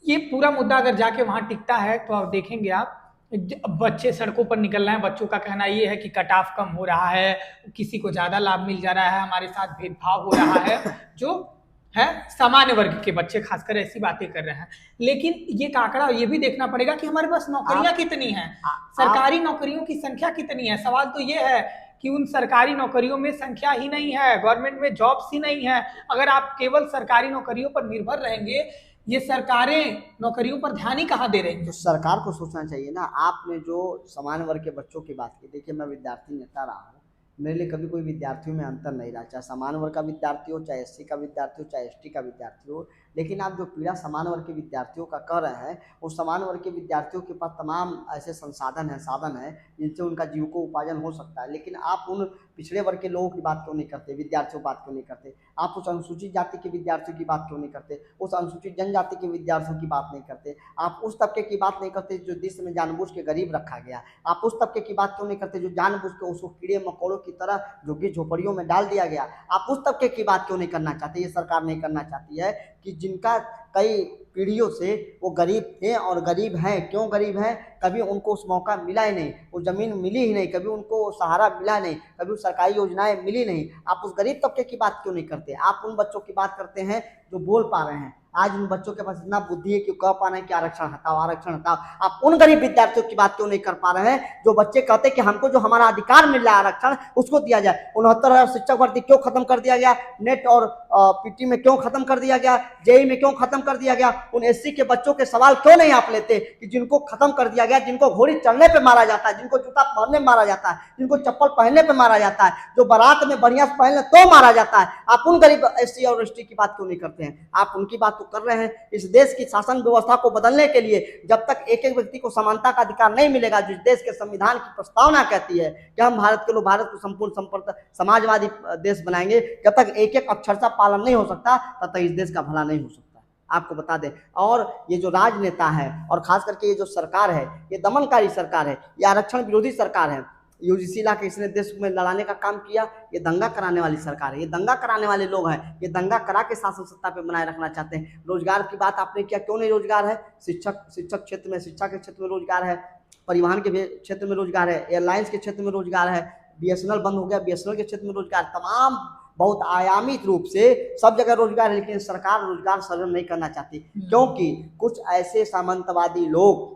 Speaker 2: ये पूरा मुद्दा अगर जाके वहां टिकता है तो आप देखेंगे आप बच्चे सड़कों पर निकल रहे हैं। बच्चों का कहना ये है कि कट ऑफ कम हो रहा है, किसी को ज्यादा लाभ मिल जा रहा है, हमारे साथ भेदभाव हो रहा है, जो है सामान्य वर्ग के बच्चे खासकर ऐसी बातें कर रहे हैं। लेकिन ये आंकड़ा ये भी देखना पड़ेगा कि हमारे पास नौकरियां कितनी हैं, सरकारी नौकरियों की संख्या कितनी है। सवाल तो ये है कि उन सरकारी नौकरियों में संख्या ही नहीं है, गवर्नमेंट में जॉब्स ही नहीं है। अगर आप केवल सरकारी नौकरियों पर निर्भर रहेंगे, ये सरकारें नौकरियों पर ध्यान ही कहाँ दे रही हैं?
Speaker 1: तो सरकार को सोचना चाहिए ना। आपने जो समान वर्ग के बच्चों की बात की, देखिए मैं विद्यार्थी नेता रहा हूँ, मेरे लिए कभी कोई विद्यार्थियों में अंतर नहीं रहा, चाहे समान वर्ग का विद्यार्थी हो, चाहे एससी का विद्यार्थी हो, चाहे एसटी का विद्यार्थी हो। लेकिन आप जो पीड़ा समान वर्ग के विद्यार्थियों का कर रहे हैं, उस समान वर्ग के विद्यार्थियों के पास तमाम ऐसे संसाधन हैं, साधन हैं जिनसे उनका जीविकोपार्जन हो सकता है। लेकिन आप उन पिछड़े वर्ग के लोगों की बात क्यों नहीं करते, विद्यार्थियों की बात क्यों नहीं करते? आप उस अनुसूचित जाति के विद्यार्थियों की बात क्यों नहीं करते? उस अनुसूचित जनजाति के विद्यार्थियों की बात नहीं करते? आप उस तबके की बात नहीं करते जो देश में जानबूझ के गरीब रखा गया? आप उस तबके की बात क्यों नहीं करते जो जानबूझ के उसको कीड़े मकोड़ों की तरह झुग्गी झोपड़ियों में डाल दिया गया? आप उस तबके की बात क्यों नहीं करना चाहते? ये सरकार नहीं करना चाहती है कि जिनका कई पीढ़ियों से वो गरीब थे और गरीब हैं। क्यों गरीब हैं? कभी उनको उस मौका मिला ही नहीं, वो ज़मीन मिली ही नहीं, कभी उनको सहारा मिला नहीं, कभी सरकारी योजनाएं मिली नहीं। आप उस गरीब तबके की बात क्यों नहीं करते? आप उन बच्चों की बात करते हैं जो बोल पा रहे हैं। आज उन बच्चों के पास इतना बुद्धि है कि कह पा रहे हैं कि आरक्षण हटाओ, आरक्षण हटाओ। आप उन गरीब विद्यार्थियों की बात क्यों नहीं कर पा रहे हैं जो बच्चे कहते हैं कि हमको जो हमारा अधिकार मिल रहा है आरक्षण, उसको दिया जाए। 69,000 शिक्षक भर्ती क्यों खत्म कर दिया गया? नेट और पीटी में क्यों खत्म कर दिया गया? जेई में क्यों खत्म कर दिया गया? उन एससी के बच्चों के सवाल क्यों नहीं आप लेते कि जिनको खत्म कर दिया गया, जिनको घोड़ी चढ़ने पे मारा जाता है, जिनको जूता पहनने मारा जाता है, जिनको चप्पल पहनने पे मारा जाता है, जो बारात में बढ़िया से पहनने तो मारा जाता है। आप उन गरीब एससी और एसटी की बात क्यों नहीं करते हैं? आप उनकी बात तो कर रहे हैं। इस देश की शासन व्यवस्था को बदलने के लिए जब तक एक एक व्यक्ति को समानता का अधिकार नहीं मिलेगा, जिस देश के संविधान की प्रस्तावना कहती है कि हम भारत के लोग भारत को संपूर्ण संपन्न समाजवादी देश बनाएंगे, जब तक एक एक अक्षर का पालन नहीं हो सकता, तब तक इस देश का भला नहीं हो सकता। आपको बता दें। और ये जो राजनेता है और खास करके ये जो सरकार है, ये दमनकारी सरकार है, ये आरक्षण विरोधी सरकार है। यूजीसी ला के इसने देश में लड़ाने का काम किया। ये दंगा कराने वाली सरकार है, ये दंगा कराने वाले लोग हैं, ये दंगा करा के शासन सत्ता पे बनाए रखना चाहते हैं। रोजगार की बात आपने किया, क्यों नहीं रोजगार है? शिक्षक क्षेत्र में, शिक्षा के क्षेत्र में रोजगार है, परिवहन के क्षेत्र में रोजगार है, एयरलाइंस के क्षेत्र में रोजगार है, बीएसएनएल बंद हो गया, बीएसएनएल के क्षेत्र में रोजगार, तमाम बहुत आयामी रूप से सब जगह रोजगार है। लेकिन सरकार रोजगार सृजन नहीं करना चाहती, क्योंकि कुछ ऐसे सामंतवादी लोग,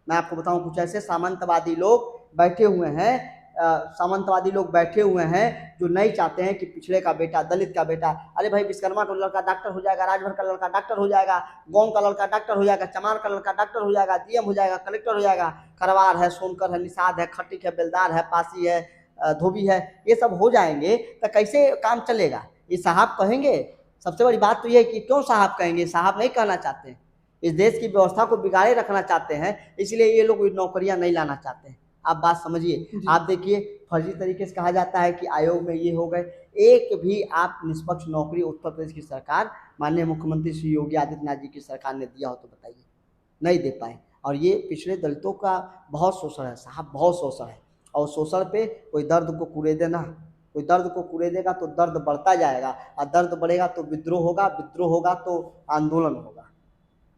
Speaker 1: मैं आपको बताऊं, कुछ ऐसे सामंतवादी लोग बैठे हुए हैं, सामंतवादी लोग बैठे हुए हैं जो नहीं चाहते हैं कि पिछड़े का बेटा, दलित का बेटा, अरे भाई विश्वकर्मा का लड़का डॉक्टर हो जाएगा, राजभर का लड़का डॉक्टर हो जाएगा, गौंड का लड़का डॉक्टर हो जाएगा, चमार का लड़का डॉक्टर हो जाएगा, डीएम हो जाएगा, कलेक्टर हो जाएगा, खरवार है, सोनकर है, निषाद है, खट्टिक है, बेलदार है, पासी है, धोबी है, ये सब हो जाएंगे तो कैसे काम चलेगा? ये साहब कहेंगे? सबसे बड़ी बात तो ये है कि क्यों साहब कहेंगे? साहब नहीं कहना चाहते हैं, इस देश की व्यवस्था को बिगाड़े रखना चाहते हैं, इसलिए ये लोग नौकरियां नहीं लाना चाहते हैं। आप बात समझिए। आप देखिए, फर्जी तरीके से कहा जाता है कि आयोग में ये हो गए, एक भी आप निष्पक्ष नौकरी उत्तर प्रदेश की सरकार, माननीय मुख्यमंत्री श्री योगी आदित्यनाथ जी की सरकार ने दिया हो तो बताइए? नहीं दे पाए। और ये पिछड़े दलितों का बहुत शोषण है साहब, बहुत शोषण है। और शोषण पे कोई दर्द को कुरेदे ना, कोई दर्द को कुरेदेगा तो दर्द बढ़ता जाएगा, और दर्द बढ़ेगा तो विद्रोह होगा, विद्रोह होगा तो आंदोलन होगा।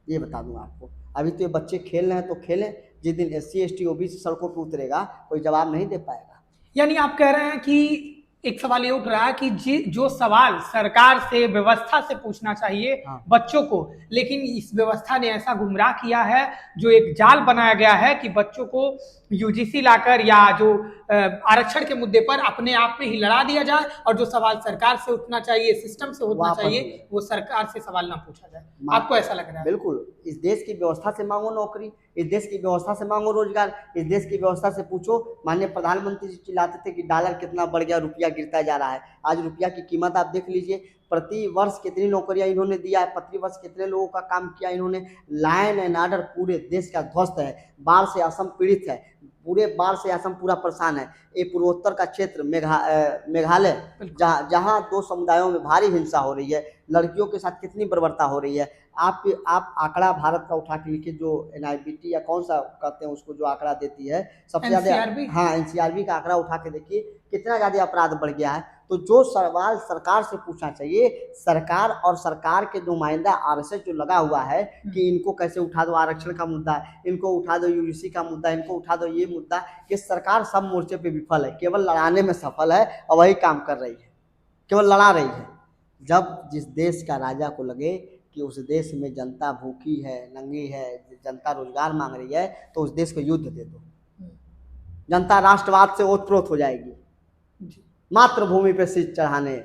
Speaker 1: ये बता दूं आपको। अभी तो ये बच्चे खेल रहे हैं तो खेलें, जिस दिन SC ST OBC सड़कों पर उतरेगा कोई जवाब नहीं दे पाएगा।
Speaker 2: यानी आप कह रहे हैं कि एक सवाल ये उठ रहा है कि जो सवाल सरकार से व्यवस्था से पूछना चाहिए
Speaker 1: हाँ।
Speaker 2: बच्चों को, लेकिन इस व्यवस्था ने ऐसा गुमराह किया है, जो एक जाल बनाया गया है कि बच्चों को यूजीसी लाकर या जो आरक्षण के मुद्दे पर अपने आप में ही लड़ा दिया जाए, और जो सवाल सरकार से उठना चाहिए, सिस्टम से उठना
Speaker 1: वापस
Speaker 2: चाहिए,
Speaker 1: ले।
Speaker 2: वो सरकार से सवाल ना पूछा जाए।
Speaker 1: मा-
Speaker 2: आपको ऐसा लग रहा है?
Speaker 1: बिल्कुल, इस देश की व्यवस्था से मांगो नौकरी, इस देश की व्यवस्था से मांगो रोजगार, इस देश की व्यवस्था से पूछो। माननीय प्रधानमंत्री जी चिल्लाते थे कि डॉलर कितना बढ़ गया, रुपया गिरता जा रहा है। आज रुपया की कीमत आप देख लीजिए, प्रति वर्ष कितनी नौकरियां इन्होंने दिया है, प्रति वर्ष कितने लोगों का काम किया इन्होंने। लाइन एंड ऑर्डर पूरे देश का ध्वस्त है, बाढ़ से असम पीड़ित है, पूरे बाढ़ से असम पूरा परेशान है। ये पूर्वोत्तर का क्षेत्र मेघालय, जहाँ दो समुदायों में भारी हिंसा हो रही है, लड़कियों के साथ कितनी बर्बरता हो रही है। आप आंकड़ा भारत का उठा के लिखिए, जो एनआईबीटी या कौन सा कहते हैं उसको, जो आंकड़ा देती है सबसे ज्यादा,
Speaker 2: NCRB?
Speaker 1: हाँ एनसीआरबी का आंकड़ा उठा के देखिए कितना ज्यादा अपराध बढ़ गया है। तो जो सवाल सरकार से पूछना चाहिए, सरकार और सरकार के नुमाइंदा आरएसएस जो लगा हुआ है कि इनको कैसे उठा दो आरक्षण का मुद्दा, इनको उठा दो यूजीसी का मुद्दा, इनको उठा दो ये मुद्दा, ये सरकार सब मोर्चे पे विफल है, केवल लड़ाने में सफल है और वही काम कर रही है, केवल लड़ा रही है। जब जिस देश का राजा को लगे कि उस देश में जनता भूखी है, नंगी है, जनता रोजगार मांग रही है, तो उस देश को युद्ध दे दो, जनता राष्ट्रवाद से ओतप्रोत हो जाएगी। मातृभूमि पे शीश चढ़ाने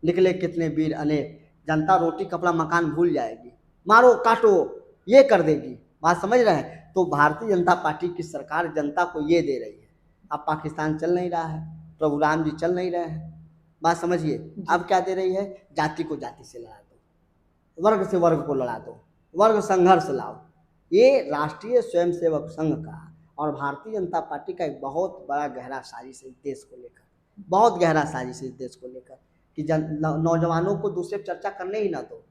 Speaker 1: निकले कितने वीर अनेक, जनता रोटी कपड़ा मकान भूल जाएगी, मारो काटो ये कर देगी। बात समझ रहे हैं? तो भारतीय जनता पार्टी की सरकार जनता को ये दे रही है। अब पाकिस्तान चल नहीं रहा है, प्रभु राम जी चल नहीं रहे हैं, बात समझिए। अब क्या दे रही है? जाति को जाति से लड़ा दो, वर्ग से वर्ग को लड़ा दो, वर्ग संघर्ष लाओ। ये राष्ट्रीय स्वयंसेवक संघ का और भारतीय जनता पार्टी का एक बहुत बड़ा गहरा साजिश है इस देश को लेकर, बहुत गहरा साजिश है इस देश को लेकर कि नौजवानों को दूसरे चर्चा करने ही ना दो,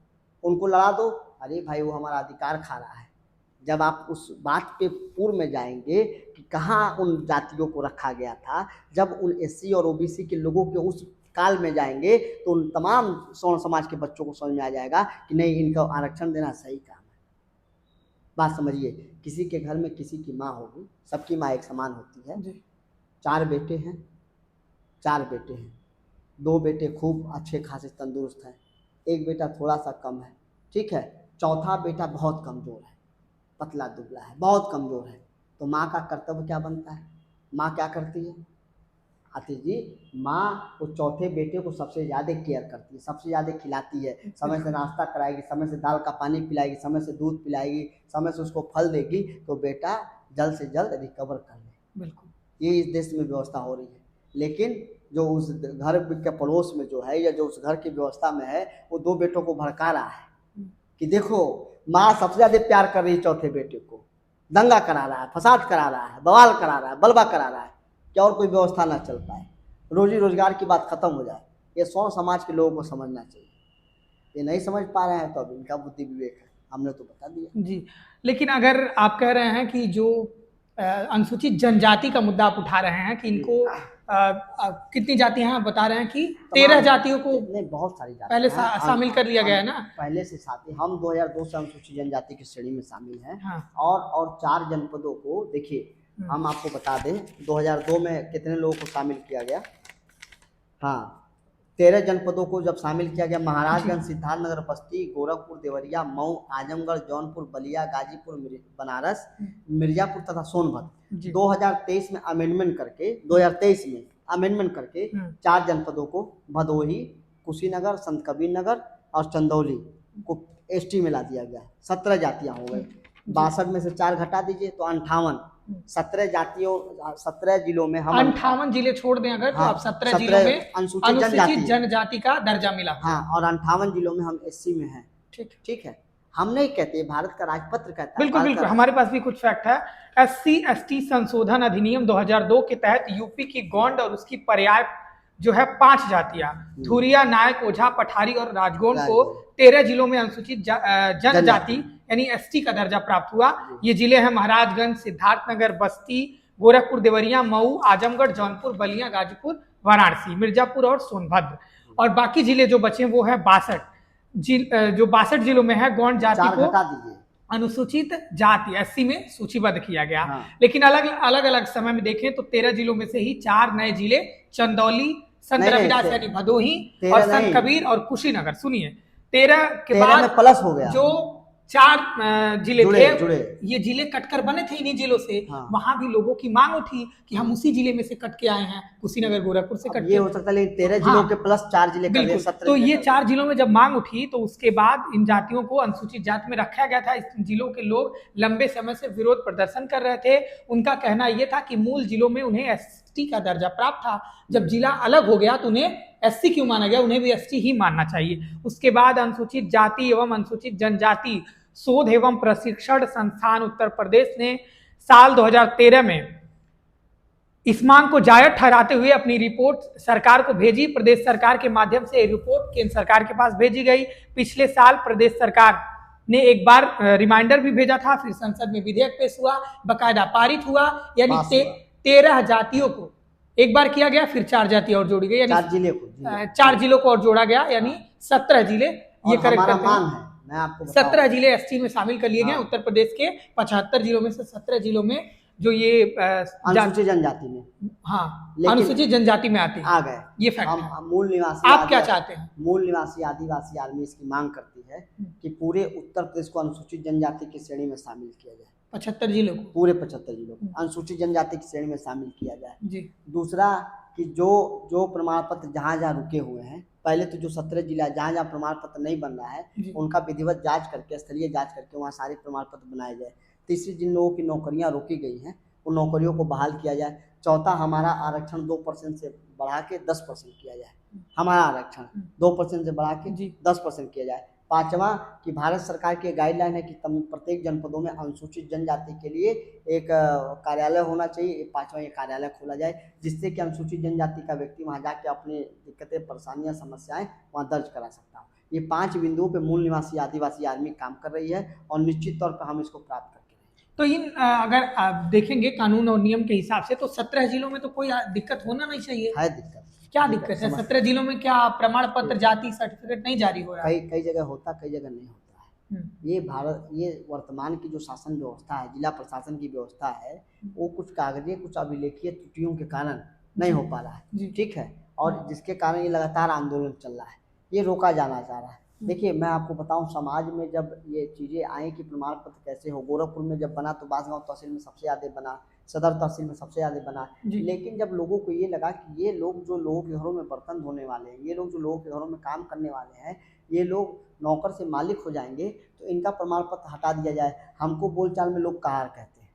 Speaker 1: उनको लड़ा दो। अरे भाई वो हमारा अधिकार खा रहा है। जब आप उस बात पे पूर्व में जाएंगे कि कहाँ उन जातियों को रखा गया था, जब उन एससी और ओबीसी के लोगों के उस काल में जाएंगे, तो उन तमाम सवर्ण समाज के बच्चों को समझ में आ जाएगा कि नहीं, इनको आरक्षण देना सही काम है। बात समझिए, किसी के घर में किसी की माँ होगी, सबकी माँ एक समान होती है। 4 बेटे हैं, 4 बेटे हैं, 2 बेटे खूब अच्छे खासे तंदुरुस्त हैं, 1 बेटा थोड़ा सा कम है, ठीक है, चौथा बेटा बहुत कमज़ोर है, पतला दुबला है, बहुत कमज़ोर है। तो माँ का कर्तव्य क्या बनता है? माँ क्या करती है आतिश जी? माँ उस चौथे बेटे को सबसे ज़्यादा केयर करती है, सबसे ज़्यादा खिलाती है, समय से नाश्ता कराएगी, समय से दाल का पानी पिलाएगी, समय से दूध पिलाएगी, समय से उसको फल देगी, तो बेटा जल्द से जल्द रिकवर कर ले। बिल्कुल, ये इस देश में व्यवस्था हो रही है। लेकिन जो उस घर के पड़ोस में जो है, या जो उस घर की व्यवस्था में है, वो 2 बेटों को भड़का रहा है कि देखो माँ सबसे ज़्यादा प्यार कर रही है चौथे बेटे को, दंगा करा रहा है, फसाद करा रहा है, बवाल करा रहा है, बलवा करा रहा है, क्या और कोई व्यवस्था ना चल पाए, रोजी रोजगार की बात खत्म हो जाए। ये सवर्ण समाज के लोगों को समझना चाहिए। ये नहीं समझ पा रहे हैं तो अब इनका बुद्धि विवेक है, हमने तो बता दिया
Speaker 2: जी। लेकिन अगर आप कह रहे हैं कि जो अनुसूचित जनजाति का मुद्दा आप उठा रहे हैं कि इनको कितनी जातियां हैं, बता रहे हैं कि 13 जातियों को
Speaker 1: नहीं, बहुत सारी जाति
Speaker 2: पहले शामिल कर लिया गया है ना।
Speaker 1: पहले से साथी हम 2002 से अनुसूचित जनजाति की श्रेणी में शामिल हैं।
Speaker 2: हाँ।
Speaker 1: और 4 जनपदों को देखिए, हम आपको बता दें 2002 में कितने लोगों को शामिल किया गया। हाँ, 13 जनपदों को जब शामिल किया गया, महाराजगंज, सिद्धार्थनगर, बस्ती, गोरखपुर, देवरिया, मऊ, आजमगढ़, जौनपुर, बलिया, गाजीपुर, बनारस, मिर्जापुर तथा सोनभद्र। 2023 में अमेंडमेंट करके 4 जनपदों को, भदोही, कुशीनगर, संत कबीर नगर और चंदौली को एसटी में ला दिया गया। 17 जातियां हो गई। 62 में से 4 घटा दीजिए तो 58। 17 जिलों में हम
Speaker 2: 58 जिले छोड़ दें अगर,
Speaker 1: हाँ,
Speaker 2: तो आप 17 जिलों में अनुसूचित जनजाति का दर्जा मिला।
Speaker 1: हाँ, और 58 जिलों में हम एससी में हैं। ठीक है, हम नहीं कहते, भारत का राजपत्र कहता है।
Speaker 2: बिल्कुल बिल्कुल, हमारे पास भी कुछ फैक्ट है। SC/ST संशोधन अधिनियम 2002 के तहत यूपी की गोंड और उसकी पर्याय जो है 5 जातियां, धुरिया, नायक, ओझा, पठारी और राजगोंड को 13 जिलों में अनुसूचित जनजाति यानी एसटी का दर्जा प्राप्त हुआ। ये जिले हैं महाराजगंज, सिद्धार्थनगर, बस्ती, गोरखपुर, देवरिया, मऊ, आजमगढ़, जौनपुर, बलिया, गाजीपुर, वाराणसी, मिर्जापुर और सोनभद्र। और बाकी जिले जो बचे वो है 62 जो 62 जिलों में है गोंड जाति को अनुसूचित जाति एससी में सूचीबद्ध किया गया। हाँ। लेकिन अलग अलग समय में देखें तो 13 जिलों में से ही 4 नए जिले, चंदौली, संत
Speaker 1: नहीं,
Speaker 2: रविदास
Speaker 1: नहीं,
Speaker 2: यानी भदोही
Speaker 1: 13
Speaker 2: और संत
Speaker 1: नहीं।
Speaker 2: कबीर और कुशीनगर। सुनिए, 13 के
Speaker 1: 13
Speaker 2: बाद
Speaker 1: में प्लस हो गया।
Speaker 2: जो 4 जिले थे,
Speaker 1: जुड़े।
Speaker 2: ये जिले कटकर बने थे इन्हीं जिलों से।
Speaker 1: हाँ।
Speaker 2: वहां भी लोगों की मांग उठी कि हम उसी जिले में से कट के आए हैं, कुशीनगर गोरखपुर से
Speaker 1: अब
Speaker 2: कट
Speaker 1: ये
Speaker 2: के।
Speaker 1: हो सकता है, लेकिन 13
Speaker 2: हाँ,
Speaker 1: जिलों के प्लस 4 जिले कर दिए,
Speaker 2: बिल्कुल।
Speaker 1: 17
Speaker 2: तो
Speaker 1: जिले
Speaker 2: ये
Speaker 1: कर
Speaker 2: 4
Speaker 1: दिए।
Speaker 2: जिलों में जब मांग उठी तो उसके बाद इन जातियों को अनुसूचित जाति में रखा गया था। इस जिलों के लोग लंबे समय से विरोध प्रदर्शन कर रहे थे। उनका कहना यह था कि मूल जिलों में उन्हें एसटी का दर्जा प्राप्त था, जब जिला अलग हो गया तो उन्हें एससी क्यों माना गया, उन्हें भी एसटी ही मानना चाहिए। उसके बाद अनुसूचित जाति एवं अनुसूचित जनजाति शोध एवं प्रशिक्षण संस्थान उत्तर प्रदेश ने साल 2013 में इस मांग को जायज ठहराते हुए अपनी रिपोर्ट सरकार को भेजी। प्रदेश सरकार के माध्यम से रिपोर्ट केंद्र सरकार के पास भेजी गई। पिछले साल प्रदेश सरकार ने एक बार रिमाइंडर भी भेजा था, फिर संसद में विधेयक पेश हुआ, बकायदा पारित हुआ। यानी 13 जातियों को एक बार किया गया, फिर 4 जाति और जोड़ी गई, यानी
Speaker 1: 4 जिले को
Speaker 2: 4 जिलों को और जोड़ा गया, यानी 17 जिले। ये करेक्ट
Speaker 1: हमारा
Speaker 2: करते हैं,
Speaker 1: मांग है, मैं आपको बताऊं।
Speaker 2: 17 जिले एसटी में शामिल कर लिए गए।
Speaker 1: हाँ।
Speaker 2: उत्तर प्रदेश के 75 जिलों में से 17 जिलों में जो ये
Speaker 1: अनुसूचित जनजाति में,
Speaker 2: हाँ,
Speaker 1: लेकिन
Speaker 2: अनुसूचित जनजाति में आते हैं,
Speaker 1: आ गए।
Speaker 2: ये फैक्ट है।
Speaker 1: हम मूल निवासी,
Speaker 2: आप क्या चाहते हैं?
Speaker 1: मूल निवासी आदिवासी आर्मी इसकी मांग करती है कि पूरे उत्तर प्रदेश को अनुसूचित जनजाति की श्रेणी में शामिल किया जाए।
Speaker 2: 75 जिलों को,
Speaker 1: पूरे 75 जिलों को अनुसूचित जनजाति की श्रेणी में शामिल किया जाए
Speaker 2: जी।
Speaker 1: दूसरा कि जो प्रमाण पत्र जहाँ जहाँ रुके हुए हैं, पहले तो जो 17 जिला जहाँ जहाँ प्रमाण पत्र नहीं बन रहा है, उनका विधिवत जांच करके, स्थलीय जांच करके वहाँ सारे प्रमाण पत्र बनाए जाए। तीसरी, जिन लोगों की नौकरियाँ रोकी गई हैं उन नौकरियों को बहाल किया जाए। चौथा, हमारा आरक्षण 2% से बढ़ा के 10% किया जाए। हमारा आरक्षण 2% से बढ़ा के 10% किया जाए। पांचवा कि भारत सरकार की गाइडलाइन है कि प्रत्येक जनपदों में अनुसूचित जनजाति के लिए एक कार्यालय होना चाहिए। पांचवा, ये कार्यालय खोला जाए जिससे कि अनुसूचित जनजाति का व्यक्ति वहां जाके अपनी दिक्कतें, परेशानियां, समस्याएं वहां दर्ज करा सकता हो। ये 5 बिंदुओं पे मूल निवासी आदिवासी आर्मी काम कर रही है और निश्चित तौर पर हम इसको प्राप्त करके रहेंगे।
Speaker 2: तो इन अगर आप देखेंगे कानून और नियम के हिसाब से तो 17 जिलों में तो कोई दिक्कत होना नहीं चाहिए।
Speaker 1: है दिक्कत,
Speaker 2: क्या दिक्कत है? 17 जिलों में क्या प्रमाण पत्र, जाति सर्टिफिकेट नहीं जारी हो रहा है?
Speaker 1: कई जगह होता, कई जगह नहीं होता है। ये वर्तमान की जो शासन व्यवस्था है, जिला प्रशासन की व्यवस्था है, वो कुछ कागजी, कुछ अभिलेखीय त्रुटियों के कारण नहीं हो पा रहा है। ठीक है, और जिसके कारण ये लगातार आंदोलन चल रहा है, ये रोका जाना चाह रहा है। देखिए, मैं आपको बताऊं, समाज में जब ये चीज़ें आई कि प्रमाण पत्र कैसे हो, गोरखपुर में जब बना तो बांसगांव तहसील में सबसे ज़्यादा बना, सदर तहसील में सबसे ज़्यादा बना। लेकिन जब लोगों को ये लगा कि ये लोग जो लोगों के घरों में बर्तन धोने वाले हैं, ये लोग जो लोगों के घरों में काम करने वाले हैं, ये लोग नौकर से मालिक हो जाएंगे, तो इनका प्रमाण पत्र हटा दिया जाए। हमको बोलचाल में लोग कहार कहते हैं।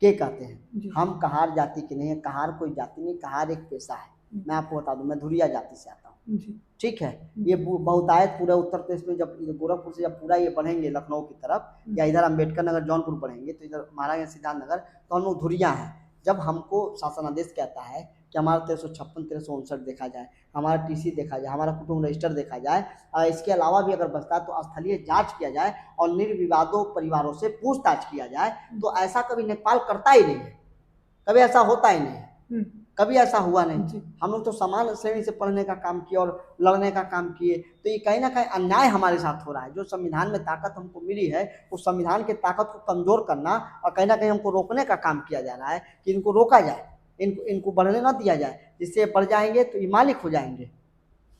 Speaker 1: क्या कहते हैं? हम कहार जाति के नहीं है। कहार कोई जाति नहीं, कहार एक पेशा है। मैं आपको बता दूं, मैं धुरिया जाति से आता हूँ। ठीक है, ये बहुतायत पूरे उत्तर प्रदेश में, जब गोरखपुर से जब पूरा ये बढ़ेंगे लखनऊ की तरफ, या इधर अम्बेडकर नगर जौनपुर बढ़ेंगे, तो इधर महाराजा सिद्धार्थ नगर, तो हम लोग धुरिया हैं। जब हमको शासनादेश कहता है कि हमारा 1356, 1359 देखा जाए, हमारा टीसी देखा जाए, हमारा कुटुंब रजिस्टर देखा जाए, इसके अलावा भी अगर बचता है तो स्थलीय जांच किया जाए और निर्विवादों परिवारों से पूछताछ किया जाए, तो ऐसा कभी नेपाल करता ही नहीं है, कभी ऐसा होता ही नहीं है, कभी ऐसा हुआ नहीं। हम लोग तो समान श्रेणी से पढ़ने का काम किए और लड़ने का काम किए। तो ये कहीं ना कहीं अन्याय हमारे साथ हो रहा है। जो संविधान में ताकत हमको मिली है, उस संविधान के ताकत को कमजोर करना और कहीं ना कहीं हमको रोकने का काम किया जा रहा है कि इनको रोका जाए, इनको बढ़ने ना दिया जाए। जिससे बढ़ जाएंगे तो ये मालिक हो जाएंगे,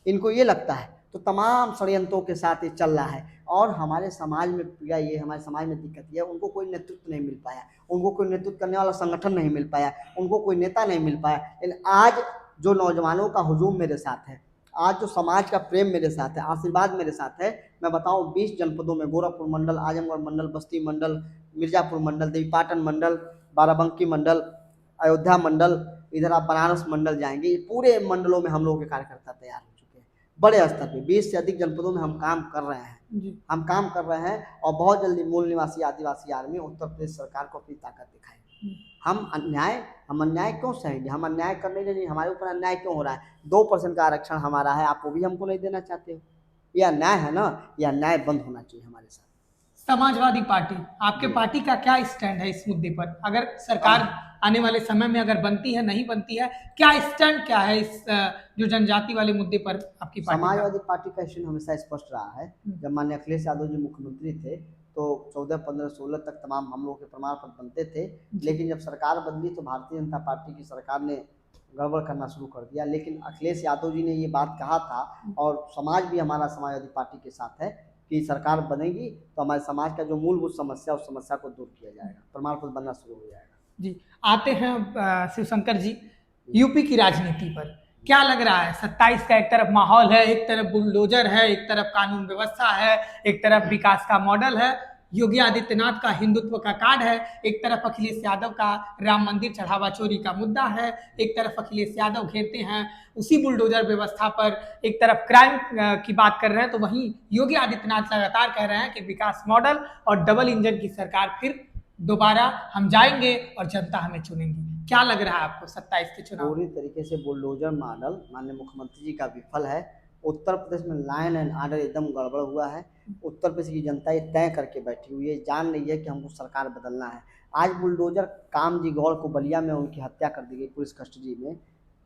Speaker 1: इनको ये लगता है। तो तमाम षड्यंत्रों के साथ ये चल रहा है और हमारे समाज में पीड़ा ये, हमारे समाज में दिक्कत ये है, उनको कोई नेतृत्व नहीं मिल पाया, उनको कोई नेतृत्व करने वाला संगठन नहीं मिल पाया, उनको कोई नेता नहीं मिल पाया। लेकिन आज जो नौजवानों का हुजूम मेरे साथ है, आज जो समाज का प्रेम मेरे साथ है, आशीर्वाद मेरे साथ है, मैं बताऊं 20 जनपदों में, गोरखपुर मंडल, आजमगढ़ मंडल, बस्ती मंडल, मिर्जापुर मंडल, देवीपाटन मंडल, बाराबंकी मंडल, अयोध्या मंडल, इधर आप बनारस मंडल जाएंगे, पूरे मंडलों में हम लोगों के कार्यकर्ता तैयार हो चुके हैं। बड़े स्तर पे 20 से अधिक जनपदों में हम काम कर रहे हैं, हम काम कर रहे हैं और बहुत जल्दी मूल निवासी आदिवासी आर्मी उत्तर प्रदेश सरकार को अपनी ताकत दिखाएगी। हम अन्याय क्यों सहेंगे? हम अन्याय करने नहीं, हमारे ऊपर अन्याय क्यों हो रहा है? 2% का आरक्षण हमारा है, आप वो भी हमको नहीं देना चाहते हो। ये अन्याय है ना, ये अन्याय बंद होना चाहिए हमारे साथ।
Speaker 2: समाजवादी पार्टी, आपके पार्टी का क्या स्टैंड है इस मुद्दे पर? अगर सरकार आने वाले समय में अगर बनती है, नहीं बनती है, क्या स्टैंड क्या है इस जो जनजाति वाले मुद्दे पर आपकी पार्टी?
Speaker 1: समाजवादी पार्टी का स्टैंड हमेशा स्पष्ट रहा है। जब माननीय अखिलेश यादव जी मुख्यमंत्री थे तो 14, 15, 16 तक तमाम हम लोग के प्रमाण पत्र बनते थे। लेकिन जब सरकार बदली तो भारतीय जनता पार्टी की सरकार ने गड़बड़ करना शुरू कर दिया। लेकिन अखिलेश यादव जी ने ये बात कहा था, और समाज भी हमारा समाजवादी पार्टी के साथ है कि सरकार बनेगी तो हमारे समाज का जो मूलभूत समस्या, उस समस्या को दूर किया जाएगा, प्रमाण पत्र बनना शुरू हो जाएगा।
Speaker 2: जी, आते हैं शिवशंकर जी यूपी की राजनीति पर। क्या लग रहा है? 27 का एक तरफ माहौल है, एक तरफ बुलडोजर है, एक तरफ कानून व्यवस्था है, एक तरफ विकास का मॉडल है, योगी आदित्यनाथ का हिंदुत्व का कार्ड है, एक तरफ अखिलेश यादव का राम मंदिर चढ़ावा चोरी का मुद्दा है, एक तरफ अखिलेश यादव घेरते हैं उसी बुलडोजर व्यवस्था पर, एक तरफ क्राइम की बात कर रहे हैं, तो वहीं योगी आदित्यनाथ लगातार कह रहे हैं कि विकास मॉडल और डबल इंजन की सरकार फिर दोबारा हम जाएंगे और जनता हमें चुनेंगी। क्या लग रहा है आपको 27 के चुनाव?
Speaker 1: पूरी तरीके से बुलडोजर मॉडल माननीय मुख्यमंत्री जी का विफल है। उत्तर प्रदेश में लाइन एंड ऑर्डर एकदम गड़बड़ हुआ है। उत्तर प्रदेश की जनता ये तय करके बैठी हुई है, जान रही है कि हमको सरकार बदलना है। आज बुलडोजर कामजी गौड़ को बलिया में उनकी हत्या कर दी गई पुलिस कस्टडी में।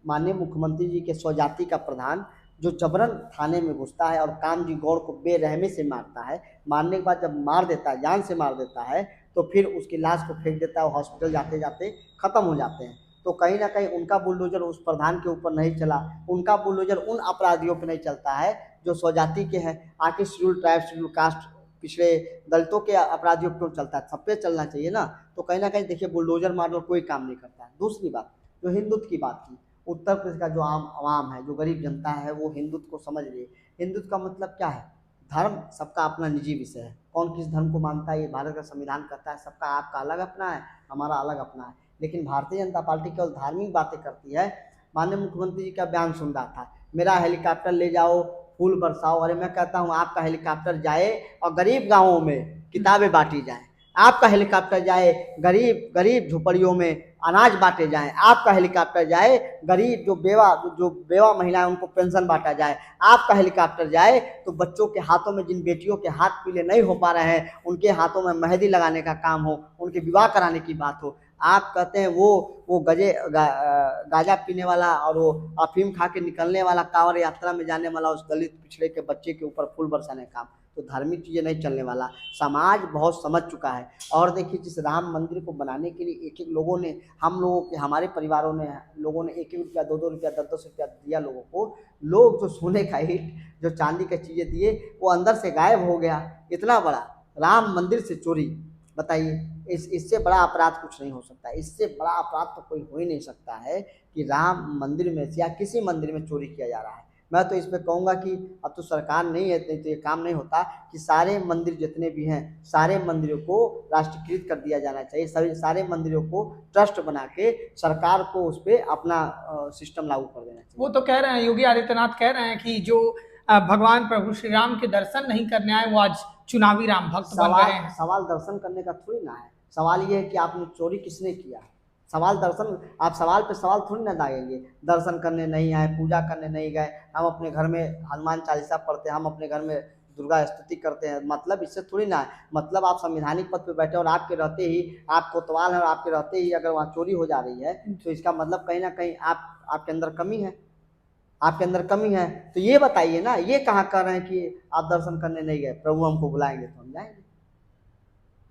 Speaker 1: माननीय मुख्यमंत्री जी के स्वजाति का प्रधान जो जबरन थाने में घुसता है और कामजी गौड़ को बेरहमी से मारता है, मारने के बाद जब मार देता है, जान से मार देता है, तो फिर उसकी लाश को फेंक देता है, हॉस्पिटल जाते जाते खत्म हो जाते हैं। तो कहीं ना कहीं उनका बुलडोजर उस प्रधान के ऊपर नहीं चला, उनका बुलडोजर उन अपराधियों पे नहीं चलता है जो स्वजाति के हैं। आके शेड्यूल ट्राइब, शेड्यूल कास्ट, पिछड़े दलितों के अपराधियों पर क्यों चलता है? सब पे चलना चाहिए ना। तो कहीं ना कहीं देखिए बुलडोजर मॉडल कोई काम नहीं करता है। दूसरी बात, जो हिंदुत्व की बात की, उत्तर प्रदेश का जो आवाम है, जो गरीब जनता है, वो हिंदुत्व को समझ रही है। हिंदुत्व का मतलब क्या है? धर्म सबका अपना निजी विषय है, कौन किस धर्म को मानता है ये भारत का संविधान कहता है, सबका आपका अलग अपना है, हमारा अलग अपना है। लेकिन भारतीय जनता पार्टी केवल धार्मिक बातें करती है। माननीय मुख्यमंत्री जी का बयान सुन रहा था, मेरा हेलीकॉप्टर ले जाओ, फूल बरसाओ। अरे मैं कहता हूँ आपका हेलीकॉप्टर जाए और गरीब गाँवों में किताबें बांटी जाएँ, आपका हेलीकॉप्टर जाए गरीब गरीब झोपड़ियों में अनाज बांटे जाएं, आपका हेलीकॉप्टर जाए गरीब जो बेवा महिलाएं उनको पेंशन बांटा जाए, आपका हेलीकॉप्टर जाए तो बच्चों के हाथों में, जिन बेटियों के हाथ पीले नहीं हो पा रहे हैं, उनके हाथों में मेहंदी लगाने का काम हो, उनके विवाह कराने की बात हो। आप कहते हैं वो गांजा पीने वाला और वो अफीम खा के निकलने वाला, कांवड़ यात्रा में जाने वाला उस दलित पिछड़े के बच्चे के ऊपर फूल बरसाने का काम, तो धार्मिक चीज़ें नहीं चलने वाला। समाज बहुत समझ चुका है। और देखिए जिस राम मंदिर को बनाने के लिए एक लोगों ने, हम लोगों के, हमारे परिवारों ने, लोगों ने 1-1 रुपया, 2-2 रुपया, 10-10 रुपया दिया लोगों को। लोग जो सोने का ईंट, जो चांदी की चीज़ें दिए, वो अंदर से गायब हो गया। इतना बड़ा राम मंदिर से चोरी, बताइए इससे बड़ा अपराध कुछ नहीं हो सकता। इससे बड़ा अपराध तो कोई हो ही नहीं सकता है कि राम मंदिर में या किसी मंदिर में चोरी किया जा रहा है। मैं तो इस पे कहूँगा कि अब तो सरकार नहीं है तो ये काम नहीं होता कि सारे मंदिर जितने भी हैं, सारे मंदिरों को राष्ट्रीयकृत कर दिया जाना चाहिए। सभी सारे मंदिरों को ट्रस्ट बना के सरकार को उस पर अपना सिस्टम लागू कर देना चाहिए।
Speaker 2: वो तो कह रहे हैं, योगी आदित्यनाथ कह रहे हैं कि जो भगवान प्रभु श्री राम के दर्शन नहीं करने आए वो आज चुनावी राम भक्त बन रहे हैं।
Speaker 1: सवाल दर्शन करने का थोड़ी ना है, सवाल ये है कि आपने चोरी किसने किया। सवाल दर्शन, आप सवाल पे सवाल थोड़ी ना दागेंगे। दर्शन करने नहीं आए, पूजा करने नहीं गए, हम अपने घर में हनुमान चालीसा पढ़ते हैं, हम अपने घर में दुर्गा स्तुति करते हैं, मतलब इससे थोड़ी ना है। मतलब आप संवैधानिक पद पे बैठे और आपके रहते ही, आप कोतवाल हैं और आपके रहते ही अगर वहाँ चोरी हो जा रही है, तो इसका मतलब कहीं ना कहीं आपके अंदर कमी है, आपके अंदर कमी है। तो ये बताइए ना, ये कहाँ कर रहे हैं कि आप दर्शन करने नहीं गए, प्रभु हमको बुलाएंगे तो हम जाएंगे,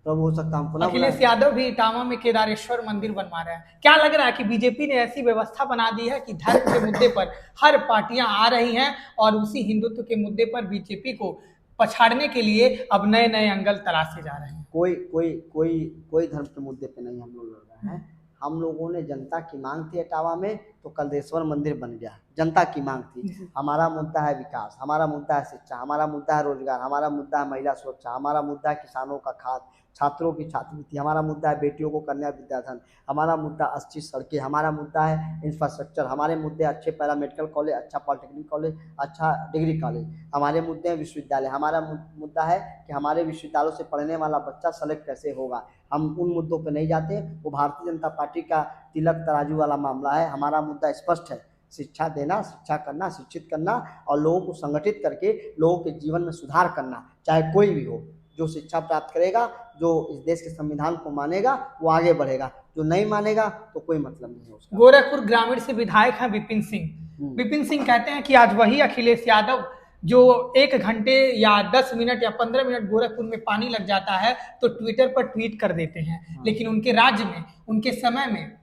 Speaker 1: प्रभु हो सकता हमको ना।
Speaker 2: अखिलेश यादव भी इटावा में केदारेश्वर मंदिर बनवा रहे हैं। क्या लग रहा है कि बीजेपी ने ऐसी व्यवस्था बना दी है कि धर्म के मुद्दे पर हर पार्टियां आ रही हैं और उसी हिंदुत्व के मुद्दे पर बीजेपी को पछाड़ने के लिए अब नए नए एंगल तलाशे जा रहे हैं।
Speaker 1: कोई धर्म के मुद्दे पे नहीं हम लोग लड़ रहे हैं। हम लोगों ने, जनता की मांग थी इटावा में तो कलदेश्वर मंदिर बन गया, जनता की मांग थी। हमारा मुद्दा है विकास, हमारा मुद्दा है शिक्षा, हमारा मुद्दा है रोजगार, हमारा मुद्दा है महिला सुरक्षा, हमारा मुद्दा है किसानों का खाद, छात्रों की छात्रवृत्ति, हमारा मुद्दा है बेटियों को कन्या विद्याधन, हमारा मुद्दा अच्छी सड़कें, हमारा मुद्दा है इंफ्रास्ट्रक्चर, हमारे मुद्दे अच्छे पैरामेडिकल कॉलेज, अच्छा पॉलिटेक्निक कॉलेज, अच्छा डिग्री कॉलेज, हमारे मुद्दे हैं विश्वविद्यालय, हमारा मुद्दा है कि हमारे विश्वविद्यालयों से पढ़ने वाला बच्चा सेलेक्ट कैसे होगा। हम उन मुद्दों पर नहीं जाते, वो भारतीय जनता पार्टी का तिलक तराजू वाला मामला है। हमारा मुद्दा स्पष्ट है, शिक्षा देना, शिक्षा करना, शिक्षित करना और लोगों को संगठित करके लोगों के जीवन में सुधार करना। चाहे कोई भी हो, जो शिक्षा प्राप्त करेगा, जो इस देश के संविधान को मानेगा, वो आगे बढ़ेगा, जो नहीं मानेगा तो कोई मतलब नहीं है उसका।
Speaker 2: गोरखपुर ग्रामीण से विधायक हैं विपिन सिंह। विपिन सिंह कहते हैं कि आज वही अखिलेश यादव जो 1 घंटे या 10 मिनट या 15 मिनट गोरखपुर में पानी लग जाता है तो ट्विटर पर ट्वीट कर देते हैं, लेकिन उनके राज्य में, उनके समय में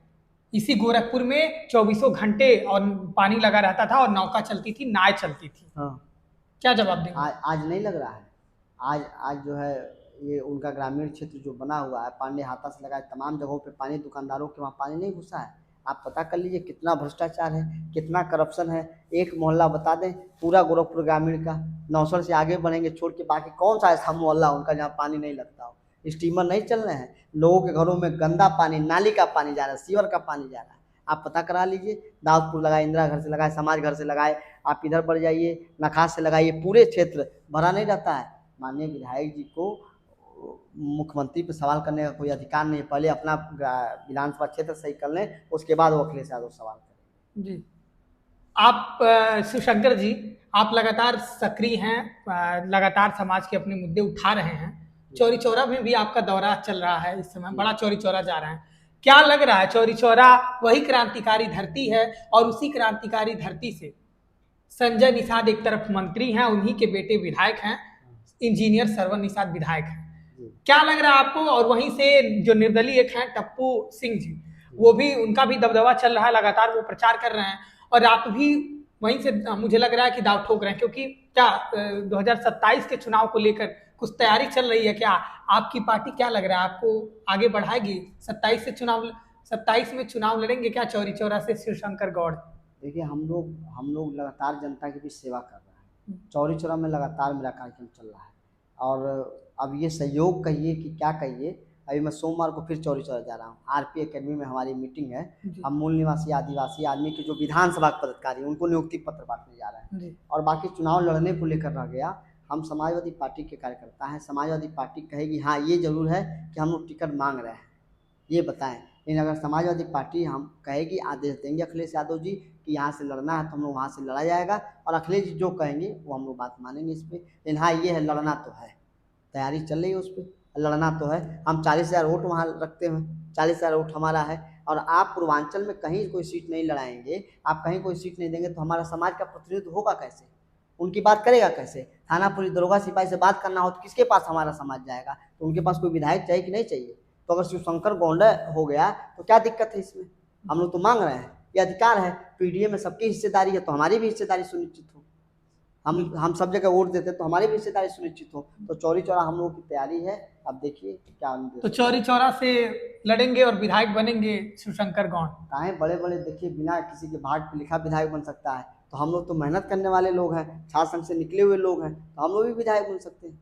Speaker 2: इसी गोरखपुर में 24 घंटे और पानी लगा रहता था और नौका चलती थी, नाव चलती थी।
Speaker 1: हाँ।
Speaker 2: क्या जवाब देंगे?
Speaker 1: आज नहीं लग रहा है। आज जो है ये उनका ग्रामीण क्षेत्र जो बना हुआ है, पांडे हाथा से लगाए तमाम जगहों पे पानी, दुकानदारों के वहाँ पानी नहीं घुसा है। आप पता कर लीजिए कितना भ्रष्टाचार है, कितना करप्शन है। एक मोहल्ला बता दें पूरा गोरखपुर ग्रामीण का, नौसर से आगे बढ़ेंगे छोड़ के बाकी कौन सा ऐसा मोहल्ला उनका जहाँ पानी नहीं लगता हो, स्टीमर नहीं चल रहे हैं, लोगों के घरों में गंदा पानी, नाली का पानी जा रहा है, सीवर का पानी जा रहा है। आप पता करा लीजिए, दाऊदपुर लगाए, इंदिरा घर से लगाए, समाज घर से लगाए, आप इधर बढ़ जाइए, नखास से लगाइए, पूरे क्षेत्र भरा नहीं रहता है। माननीय विधायक जी को मुख्यमंत्री पे सवाल करने का कोई अधिकार नहीं है। पहले अपना विधानसभा क्षेत्र सही कर लें, उसके बाद वो अखिलेश यादव सवाल करें।
Speaker 2: जी, आप शिवशंकर जी, आप लगातार सक्रिय हैं, लगातार समाज के अपने मुद्दे उठा रहे हैं। चौरी चौरा में भी आपका दौरा चल रहा है इस समय, बड़ा चौरी चौरा जा रहे हैं। क्या लग रहा है, चौरी चौरा वही क्रांतिकारी धरती है और उसी क्रांतिकारी धरती से संजय निषाद एक तरफ मंत्री हैं, उन्हीं के बेटे विधायक हैं, इंजीनियर सरवन निषाद विधायक हैं। क्या लग रहा है आपको? और वहीं से जो निर्दलीय एक हैं टप्पू सिंह जी, वो भी, उनका भी दबदबा चल रहा है, लगातार वो प्रचार कर रहे हैं और आप भी वहीं से मुझे लग रहा है कि दाव ठोक रहे हैं, क्योंकि क्या 2027 के चुनाव को लेकर कुछ तैयारी चल रही है क्या? आपकी पार्टी क्या लग रहा है आपको आगे बढ़ाएगी? 27 में चुनाव लड़ेंगे क्या चौरी चौरा से शिवशंकर गौड़?
Speaker 1: देखिए, हम लोग लगातार जनता की भी सेवा कर रहे हैं। चौरी चौरा में लगातार मेरा कार्यक्रम चल रहा है और अब ये सहयोग कहिए कि क्या कहिए, अभी मैं सोमवार को फिर चौरी चौरा जा रहा हूँ। आरपी एकेडमी में हमारी मीटिंग है। हम मूल निवासी आदिवासी आदमी के जो विधानसभा के पदाधिकारी उनको नियुक्ति पत्र बांटने जा रहे हैं। और बाकी चुनाव लड़ने को लेकर रह गया, हम समाजवादी पार्टी के कार्यकर्ता हैं। समाजवादी पार्टी कहेगी हाँ ये जरूर है कि हम लोग टिकट मांग रहे हैं, ये बताएं। लेकिन अगर समाजवादी पार्टी हम कहेगी, आदेश देंगे अखिलेश यादव जी कि यहाँ से लड़ना है तो हम लोग वहाँ से लड़ा जाएगा और अखिलेश जी जो कहेंगे वो हम लोग बात मानेंगे इस पर। लेकिन हाँ ये है, लड़ना तो है, तैयारी चल रही है उस पर, लड़ना तो है। हम 40,000 वोट वहाँ रखते हैं, 40,000 वोट हमारा है। और आप पूर्वांचल में कहीं कोई सीट नहीं लड़ाएंगे, आप कहीं कोई सीट नहीं देंगे तो हमारा समाज का प्रतिनिधित्व होगा कैसे, उनकी बात करेगा कैसे? थाना पुलिस दरोगा सिपाही से बात करना हो तो किसके पास हमारा समाज जाएगा? तो उनके पास कोई विधायक चाहिए कि नहीं चाहिए? तो अगर शिवशंकर गौंडा हो गया तो क्या दिक्कत है इसमें? हम लोग तो मांग रहे हैं, ये अधिकार है। पीडीए में सबकी हिस्सेदारी है तो हमारी भी हिस्सेदारी सुनिश्चित हो। हम सब जगह वोट देते तो हमारी भी हिस्सेदारी सुनिश्चित हो। तो चौरी चौरा हम लोगों की तैयारी है, अब देखिए क्या।
Speaker 2: तो चौरी चौरा से लड़ेंगे और विधायक बनेंगे शिवशंकर गौड़?
Speaker 1: काहे बड़े बड़े, देखिए बिना किसी के भाग पे लिखा विधायक बन सकता है, तो हम लोग तो मेहनत करने वाले लोग हैं, छात्र संघ से निकले हुए लोग हैं, तो हम लोग भी विधायक बन सकते हैं।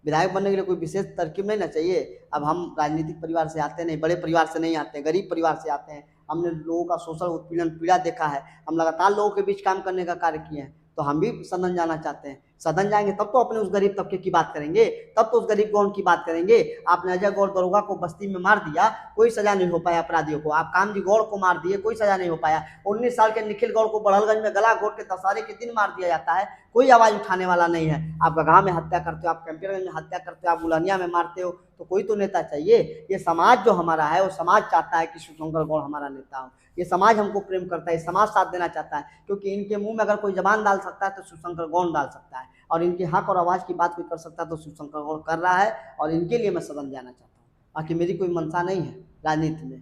Speaker 1: विधायक बनने के लिए कोई विशेष तरकीब नहीं ना चाहिए। अब हम राजनीतिक परिवार से आते नहीं, बड़े परिवार से नहीं आते हैं, गरीब परिवार से आते हैं। हमने लोगों का शोषण, उत्पीड़न, पीड़ा देखा है। हम लगातार लोगों के बीच काम करने का कार्य किए हैं, तो हम भी सदन जाना चाहते हैं। सदन जाएंगे तब तो अपने उस गरीब तबके की बात करेंगे, तब तो उस गरीब गौंड की बात करेंगे। आपने अजय गौड़ दरोगा को बस्ती में मार दिया, कोई सजा नहीं हो पाया अपराधियों को। आप कामजी गौड़ को मार दिए, कोई सजा नहीं हो पाया। 19 साल के निखिल गौड़ को बड़हलगंज में गला घोट के दशहरे के दिन मार दिया जाता है, कोई आवाज उठाने वाला नहीं है। आप गगहा में हत्या करते हो, आप कैंपियरगंज में हत्या करते हो, आप गुलानिया में मारते हो, तो कोई तो नेता चाहिए। ये समाज जो हमारा है वो समाज चाहता है कि शिवशंकर गौड़ हमारा नेता हो। ये समाज हमको प्रेम करता है, समाज साथ देना चाहता है, क्योंकि इनके मुंह में अगर कोई जबान डाल सकता है तो शिवशंकर गौड़ डाल सकता है, और इनके हक और आवाज़ की बात कोई कर सकता है तो शिवशंकर गौड़ कर रहा है। और इनके लिए मैं सदन जाना चाहता हूँ। बाकी मेरी कोई मंशा नहीं है राजनीति में,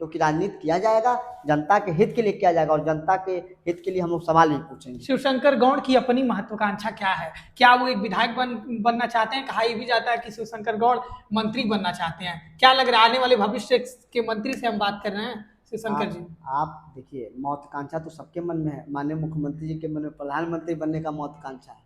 Speaker 1: क्योंकि राजनीति किया जाएगा जनता के हित के लिए किया जाएगा, और जनता के हित के लिए हम लोग सवाल नहीं पूछेंगे।
Speaker 2: शिवशंकर गौड़ की अपनी महत्वाकांक्षा क्या है? क्या वो एक विधायक बनना चाहते हैं? कहा भी जाता है कि शिवशंकर गौड़ मंत्री बनना चाहते हैं। क्या लग रहा है, आने वाले भविष्य के मंत्री से हम बात कर रहे हैं शिवशंकर जी?
Speaker 1: आप देखिए, महत्वाकांक्षा तो सबके मन में है। माननीय मुख्यमंत्री जी के मन में प्रधानमंत्री बनने का महत्वाकांक्षा है,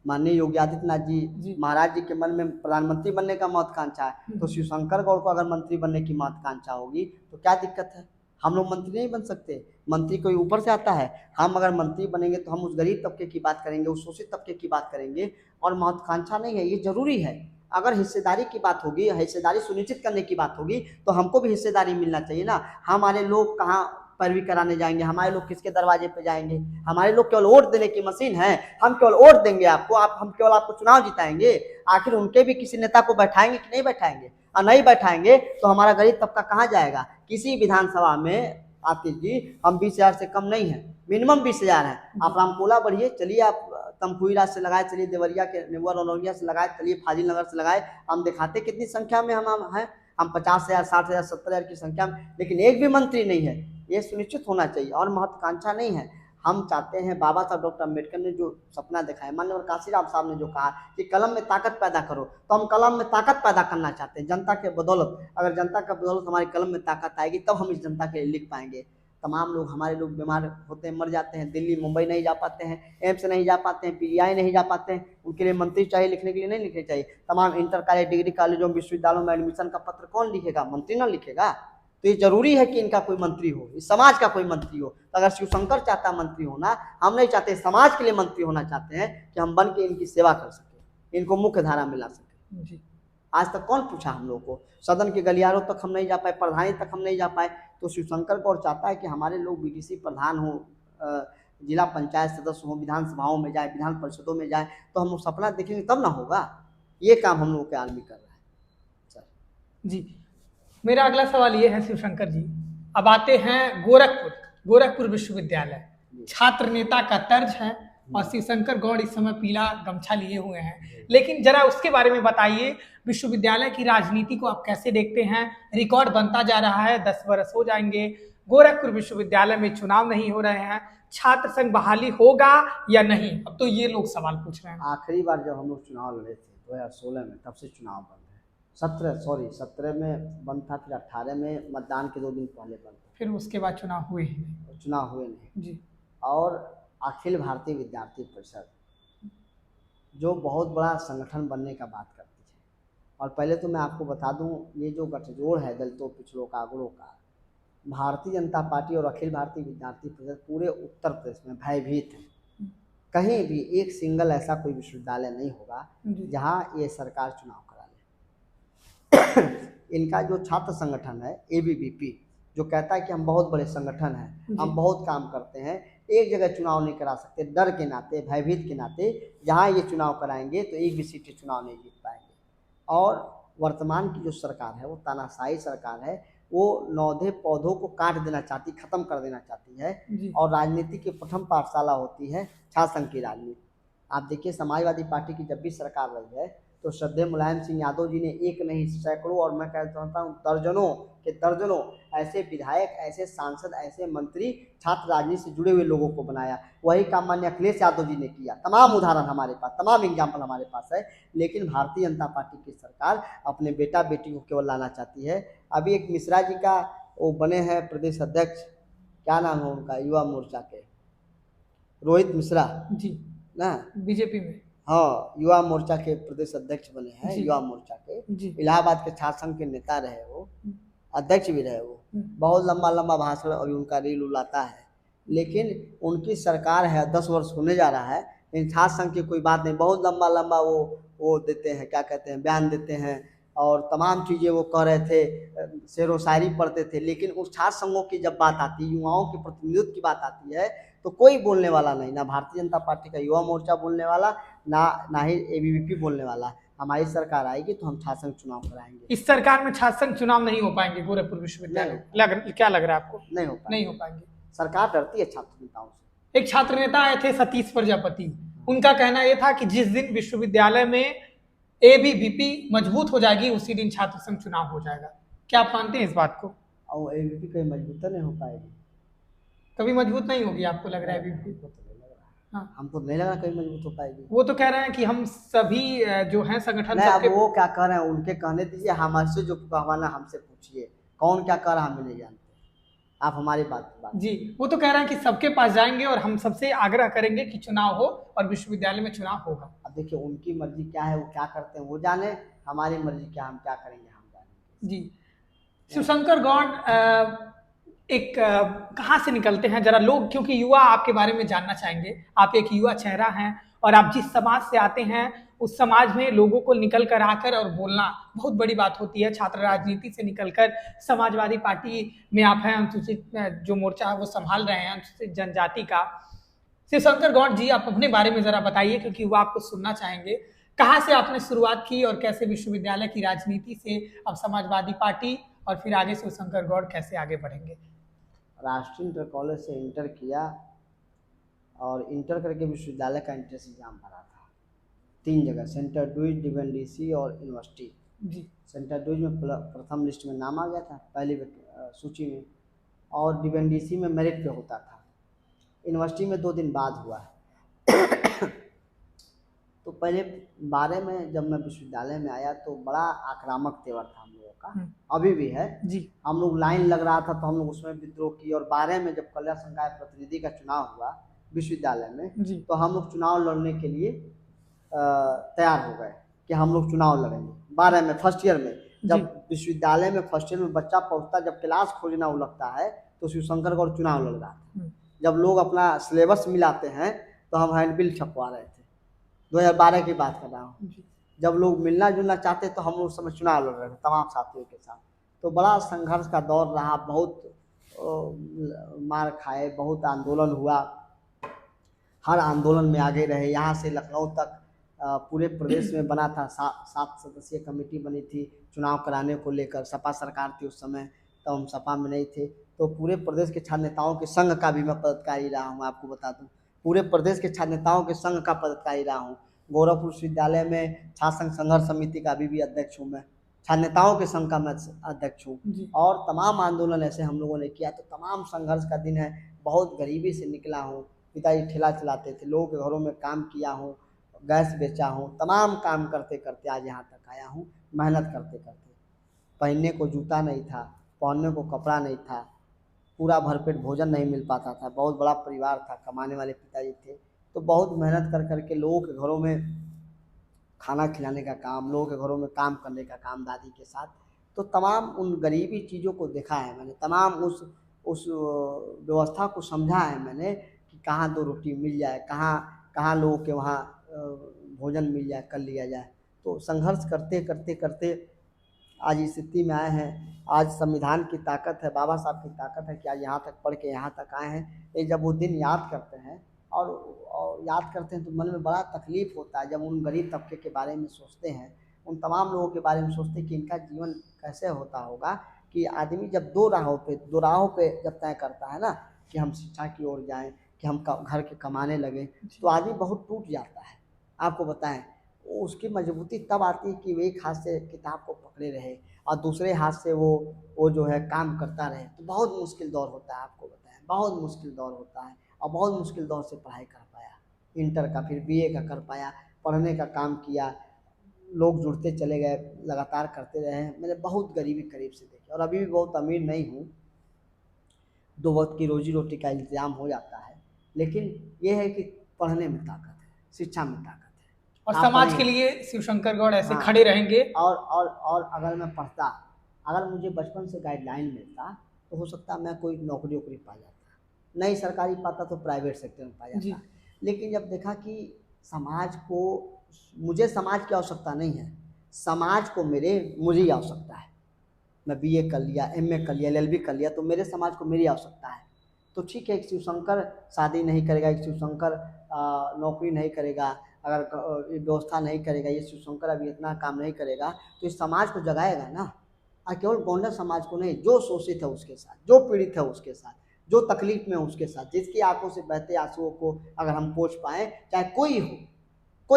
Speaker 1: माननीय योगी आदित्यनाथ जी महाराज जी के मन में प्रधानमंत्री बनने का महत्वाकांक्षा है। तो शिवशंकर गौड़ को अगर मंत्री बनने की महत्वाकांक्षा होगी तो क्या दिक्कत है? हम लोग मंत्री नहीं बन सकते, मंत्री कोई ऊपर से आता है। हम अगर मंत्री बनेंगे तो हम उस गरीब तबके की बात करेंगे, उस शोषित तबके की बात करेंगे। और महत्वाकांक्षा नहीं है, ये जरूरी है। अगर हिस्सेदारी की बात होगी, हिस्सेदारी सुनिश्चित करने की बात होगी, तो हमको भी हिस्सेदारी मिलना चाहिए ना। हमारे लोग कहाँ पैरवी कराने जाएंगे? हमारे लोग किसके दरवाजे पे जाएंगे? हमारे लोग केवल वोट देने की मशीन है। हम केवल वोट देंगे आपको, हम केवल आपको चुनाव जिताएंगे। आखिर उनके भी किसी नेता को बैठाएंगे कि नहीं बैठाएंगे? और नहीं बैठाएंगे तो हमारा गरीब तबका कहाँ जाएगा? किसी विधानसभा में आतिश जी हम 20,000 से कम नहीं है, मिनिमम 20,000 है। आप रामकोला बढ़िए, चलिए आप तमकुई राज से लगाए, चलिए देवरिया के नेबुआ रनौरिया से लगाए, चलिए फाजिल नगर से लगाए, हम दिखाते कितनी संख्या में हम हैं। हम 50,000, 60,000, 70,000 की संख्या में, लेकिन एक भी मंत्री नहीं है, ये सुनिश्चित होना चाहिए। और महत्वाकांक्षा नहीं है, हम चाहते हैं, बाबा साहब डॉक्टर अम्बेडकर ने जो सपना दिखाया, माननीय काशीराम साहब ने जो कहा कि कलम में ताकत पैदा करो, तो हम कलम में ताकत पैदा करना चाहते हैं जनता के बदौलत। अगर जनता का बदौलत हमारी कलम में ताकत आएगी तब हम इस जनता के लिए लिख पाएंगे। तमाम लोग, हमारे लोग बीमार होते हैं, मर जाते हैं, दिल्ली मुंबई नहीं जा पाते हैं, एम्स नहीं जा पाते हैं, पीजीआई नहीं जा पाते हैं, उनके लिए मंत्री चाहिए, लिखने के लिए नहीं लिखने चाहिए। तमाम इंटर कॉलेज, डिग्री कॉलेजों, विश्वविद्यालयों में एडमिशन का पत्र कौन लिखेगा? मंत्री ना लिखेगा। तो ये जरूरी है कि इनका कोई मंत्री हो, इस समाज का कोई मंत्री हो। तो अगर शिवशंकर चाहता मंत्री होना, हम नहीं चाहते, समाज के लिए मंत्री होना चाहते हैं कि हम बन के इनकी सेवा कर सके, इनको मुख्य धारा में ला सके।
Speaker 2: जी।
Speaker 1: आज तक कौन पूछा हम लोग को? सदन के गलियारों तक हम नहीं जा पाए, प्रधानी तक हम नहीं जा पाए। तो शिवशंकर गौर चाहता है कि हमारे लोग बीडीसी प्रधान हो, जिला पंचायत सदस्य हो, विधानसभाओं में जाए, विधान परिषदों में जाए, तो हम सपना देखेंगे तब ना होगा। ये काम हम लोग के आदमी कर रहा है सर।
Speaker 2: जी, मेरा अगला सवाल ये है शिवशंकर जी, अब आते हैं गोरखपुर विश्वविद्यालय, छात्र नेता का तर्ज है और शिवशंकर गौड़ इस समय पीला गमछा लिए हुए हैं, लेकिन जरा उसके बारे में बताइए, विश्वविद्यालय की राजनीति को आप कैसे देखते हैं? रिकॉर्ड बनता जा रहा है, 10 वर्ष हो जाएंगे, गोरखपुर विश्वविद्यालय में चुनाव नहीं हो रहे हैं, छात्र संघ बहाली होगा या नहीं? अब तो ये लोग सवाल पूछ रहे हैं।
Speaker 1: आखिरी बार जब हम लोग चुनाव लड़े थे 2016 में, तब से चुनाव बंद है। 17 में बंद था, फिर 18 में मतदान के 2 दिन पहले बंद था,
Speaker 2: फिर उसके बाद चुनाव हुए ही नहीं।
Speaker 1: चुनाव हुए नहीं
Speaker 2: जी।
Speaker 1: और अखिल भारतीय विद्यार्थी परिषद जो बहुत बड़ा संगठन बनने का बात करती है, और पहले तो मैं आपको बता दूं, ये जो गठजोड़ है दलितों, पिछड़ों का, अगड़ों का, भारतीय जनता पार्टी और अखिल भारतीय विद्यार्थी परिषद पूरे उत्तर प्रदेश में भयभीत है। कहीं भी एक सिंगल ऐसा कोई विश्वविद्यालय नहीं होगा जहां ये सरकार चुनाव करा ले। इनका जो छात्र संगठन है एबीवीपी, जो कहता है कि हम बहुत बड़े संगठन हैं, हम बहुत काम करते हैं, एक जगह चुनाव नहीं करा सकते, डर के नाते, भयभीत के नाते, जहां ये चुनाव कराएंगे तो एक भी सीटें चुनाव नहीं जीत पाएंगे। और वर्तमान की जो सरकार है वो तानाशाही सरकार है, वो नौधे पौधों को काट देना चाहती, खत्म कर देना चाहती है। और राजनीति की प्रथम पाठशाला होती है छात्र संघ की राजनीति। आप देखिए, समाजवादी पार्टी की जब भी सरकार रही है तो श्रद्धेय मुलायम सिंह यादव जी ने एक नहीं सैकड़ों, और मैं कहता हूँ दर्जनों के दर्जनों ऐसे विधायक, ऐसे सांसद, ऐसे मंत्री छात्र राजनीति से जुड़े हुए लोगों को बनाया। वही काम माननीय अखिलेश यादव जी ने किया। तमाम उदाहरण हमारे पास, तमाम एग्जाम्पल हमारे पास है। लेकिन भारतीय जनता पार्टी की सरकार अपने बेटा बेटी को केवल लाना चाहती है। अभी एक मिश्रा जी का वो बने हैं प्रदेश अध्यक्ष, क्या नाम है उनका, युवा मोर्चा के, रोहित मिश्रा
Speaker 2: जी
Speaker 1: ना,
Speaker 2: बीजेपी में,
Speaker 1: हाँ, युवा मोर्चा के प्रदेश अध्यक्ष बने हैं, युवा मोर्चा के, इलाहाबाद के छात्र संघ के नेता रहे वो, अध्यक्ष भी रहे वो। बहुत लंबा लंबा भाषण अभी उनका रील उलाता है, लेकिन उनकी सरकार है, 10 वर्ष होने जा रहा है, लेकिन छात्र संघ की कोई बात नहीं। बहुत लंबा लंबा वो देते हैं, क्या कहते हैं, बयान देते हैं, और तमाम चीज़ें वो कह रहे थे, शेर व शायरी पढ़ते थे। लेकिन उस छात्र संघों की जब बात आती, युवाओं के प्रतिनिधित्व की बात आती है, तो कोई बोलने वाला नहीं, ना भारतीय जनता पार्टी का युवा मोर्चा बोलने वाला, ना ही एबीवीपी बोलने वाला। हमारी सरकार आएगी तो हम छात्र संघ चुनाव कराएंगे।
Speaker 2: इस सरकार में छात्र संघ चुनाव नहीं हो पाएंगे गोरखपुर विश्वविद्यालय, क्या लग रहा है आपको? नहीं हो पाएंगे।
Speaker 1: सरकार डरती है छात्र नेताओं से।
Speaker 2: एक छात्र नेता आए थे सतीश प्रजापति, उनका कहना यह था कि जिस दिन विश्वविद्यालय में एबीवीपी मजबूत हो जाएगी उसी दिन छात्र संघ चुनाव हो जाएगा। क्या आप मानते हैं इस बात को?
Speaker 1: और एबीवीपी कहीं मजबूत नहीं हो पाएगी,
Speaker 2: कभी मजबूत नहीं होगी, आपको लग रहा है एबीवीपी?
Speaker 1: हाँ, हमको नहीं लग रहा कहीं मजबूत हो पाएगी।
Speaker 2: वो तो कह रहे हैं कि हम सभी जो है संगठन,
Speaker 1: अब वो क्या कह रहे हैं उनके कहने दीजिए, हमसे जो कहवाना हमसे पूछिए, कौन क्या कह रहा हमें नहीं जानते, आप हमारी बात
Speaker 2: जी। वो तो कह रहे हैं कि सबके पास जाएंगे और हम सबसे आग्रह करेंगे कि चुनाव हो और विश्वविद्यालय में चुनाव होगा।
Speaker 1: अब देखिए, उनकी मर्जी क्या है, वो क्या करते हैं वो जाने, हमारी मर्जी क्या, हम क्या करेंगे हम जाने।
Speaker 2: जी। शिवशंकर गौड़ एक कहाँ से निकलते हैं जरा लोग, क्योंकि युवा आपके बारे में जानना चाहेंगे। आप एक युवा चेहरा हैं और आप जिस समाज से आते हैं उस समाज में लोगों को निकल कर आकर और बोलना बहुत बड़ी बात होती है। छात्र राजनीति से निकलकर समाजवादी पार्टी में आप हैं, अनुसूचित जो मोर्चा है वो संभाल रहे हैं, अनुसूचित जनजाति का। शिवशंकर गौड़ जी, आप अपने बारे में जरा बताइए, क्योंकि वो आपको सुनना चाहेंगे। कहाँ से आपने शुरुआत की और कैसे विश्वविद्यालय की राजनीति से अब समाजवादी पार्टी और फिर आगे शिवशंकर गौड़ कैसे आगे बढ़ेंगे?
Speaker 1: राष्ट्रीय इंटर कॉलेज से इंटर किया और इंटर करके विश्वविद्यालय का एंट्रेंस एग्जाम भरा था 3 जगह, सेंटर, डुइस, डीएनडीसी और यूनिवर्सिटी।
Speaker 2: जी
Speaker 1: सेंट्रल में प्रथम लिस्ट में नाम आ गया था, पहली सूची में। और डीएनडीसी में मेरिट पे होता था। यूनिवर्सिटी में 2 दिन बाद हुआ है। तो पहले 12 में जब मैं विश्वविद्यालय में आया तो बड़ा आक्रामक तेवर था हम लोगों का, अभी भी है
Speaker 2: जी
Speaker 1: हम लोग लाइन लग रहा था तो हम लोग उसमें विद्रोह की। और 12 में जब कल्याण संकाय प्रतिनिधि का चुनाव हुआ विश्वविद्यालय में,
Speaker 2: जी
Speaker 1: तो हम लोग चुनाव लड़ने के लिए तैयार हो गए कि हम लोग चुनाव लड़ेंगे। 12 में फर्स्ट ईयर में जब विश्वविद्यालय में फर्स्ट ईयर में बच्चा पहुंचता, जब क्लास खोजना वो लगता है, तो शिवशंकर गौड़ चुनाव लड़ रहा था। जब लोग अपना सिलेबस मिलाते हैं तो हम हैंडबिल छपवा रहे थे। 2012 की बात कर रहा हूँ। जब लोग मिलना जुलना चाहते तो हम लोग उस समय चुनाव लड़ रहे थे तमाम साथियों के साथ। तो बड़ा संघर्ष का दौर रहा, बहुत मार खाए, बहुत आंदोलन हुआ, हर आंदोलन में आगे रहे। यहाँ से लखनऊ तक पूरे प्रदेश में बना था, 7 सदस्यीय कमेटी बनी थी चुनाव कराने को लेकर। सपा सरकार थी उस समय, तो हम सपा में नहीं थे। तो पूरे प्रदेश के छात्र नेताओं के संघ का भी मैं पदाधिकारी रहा हूँ, आपको बता दूँ। पूरे प्रदेश के छात्र नेताओं के संघ का पदाधिकारी रहा हूँ। गोरखपुर विश्वविद्यालय में छात्र संघ संघर्ष समिति का अभी भी अध्यक्ष हूँ मैं। छात्र नेताओं के संघ का मैं अध्यक्ष हूँ। और तमाम आंदोलन ऐसे हम लोगों ने किया। तो तमाम संघर्ष का दिन है। बहुत गरीबी से निकला हूँ। पिताजी ठेला चलाते थे, लोगों के घरों में काम किया हूँ, गैस बेचा हूँ, तमाम काम करते करते आज यहाँ तक आया हूँ। मेहनत करते करते, पहनने को जूता नहीं था, पहनने को कपड़ा नहीं था, पूरा भरपेट भोजन नहीं मिल पाता था। बहुत बड़ा परिवार था, कमाने वाले पिताजी थे। तो बहुत मेहनत कर करके लोगों के घरों में खाना खिलाने का काम, लोगों के घरों में काम करने का काम दादी के साथ। तो तमाम उन गरीबी चीज़ों को देखा है मैंने, तमाम उस व्यवस्था को समझा है मैंने कि कहाँ 2 रोटी मिल जाए, कहाँ कहाँ लोगों के वहाँ भोजन मिल जाए, कर लिया जाए। तो संघर्ष करते करते करते आज इस स्थिति में आए हैं। आज संविधान की ताकत है, बाबा साहब की ताकत है कि आज यहाँ तक पढ़ के यहाँ तक आए हैं। ये जब वो दिन याद करते हैं और याद करते हैं तो मन में बड़ा तकलीफ़ होता है। जब उन गरीब तबके के बारे में सोचते हैं, उन तमाम लोगों के बारे में सोचते हैं कि इनका जीवन कैसे होता होगा। कि आदमी जब दो राहों पे जब तय करता है ना कि हम शिक्षा की ओर जाएं, कि हम घर के कमाने लगें, तो आदमी बहुत टूट जाता है। आपको बताएं, उसकी मजबूती तब आती है कि वो एक हाथ से किताब को पकड़े रहे और दूसरे हाथ से वो जो है काम करता रहे। तो बहुत मुश्किल दौर होता है, आपको बताएं, बहुत मुश्किल दौर होता है। और बहुत मुश्किल दौर से पढ़ाई कर पाया, इंटर का, फिर बीए का कर पाया, पढ़ने का काम किया, लोग जुड़ते चले गए, लगातार करते रहे। मैंने बहुत गरीबी करीब से देखी और अभी भी बहुत अमीर नहीं हूँ, 2 वक्त की रोजी रोटी का इंतजाम हो जाता है। लेकिन ये है कि पढ़ने में ताकत है, शिक्षा में ताकत है।
Speaker 2: और
Speaker 1: आप
Speaker 2: समाज
Speaker 1: पढ़ें।
Speaker 2: के लिए शिवशंकर गौड़ ऐसे
Speaker 1: हाँ।
Speaker 2: खड़े रहेंगे।
Speaker 1: और अगर मैं पढ़ता, अगर मुझे बचपन से गाइडलाइन मिलता तो हो सकता मैं कोई नौकरी वोकरी पा जाता, नहीं सरकारी पाता तो प्राइवेट सेक्टर में पा जाता। लेकिन जब देखा कि समाज को, मुझे समाज की आवश्यकता नहीं है, समाज को मुझे ही आवश्यकता है। मैं बीए कर लिया, एमए कर लिया, एलएलबी कर लिया, तो मेरे समाज को मेरी आवश्यकता है। तो ठीक है, एक शिवशंकर शादी नहीं करेगा, एक शिवशंकर नौकरी नहीं करेगा, अगर व्यवस्था नहीं करेगा, ये शिवशंकर अभी इतना काम नहीं करेगा, तो इस समाज को जगाएगा ना। और केवल गोंडल समाज को नहीं, जो शोषित है उसके साथ, जो पीड़ित है उसके साथ, जो तकलीफ में है उसके साथ, जिसकी आंखों से बहते आंसुओं को अगर हम पोंछ पाएँ, चाहे कोई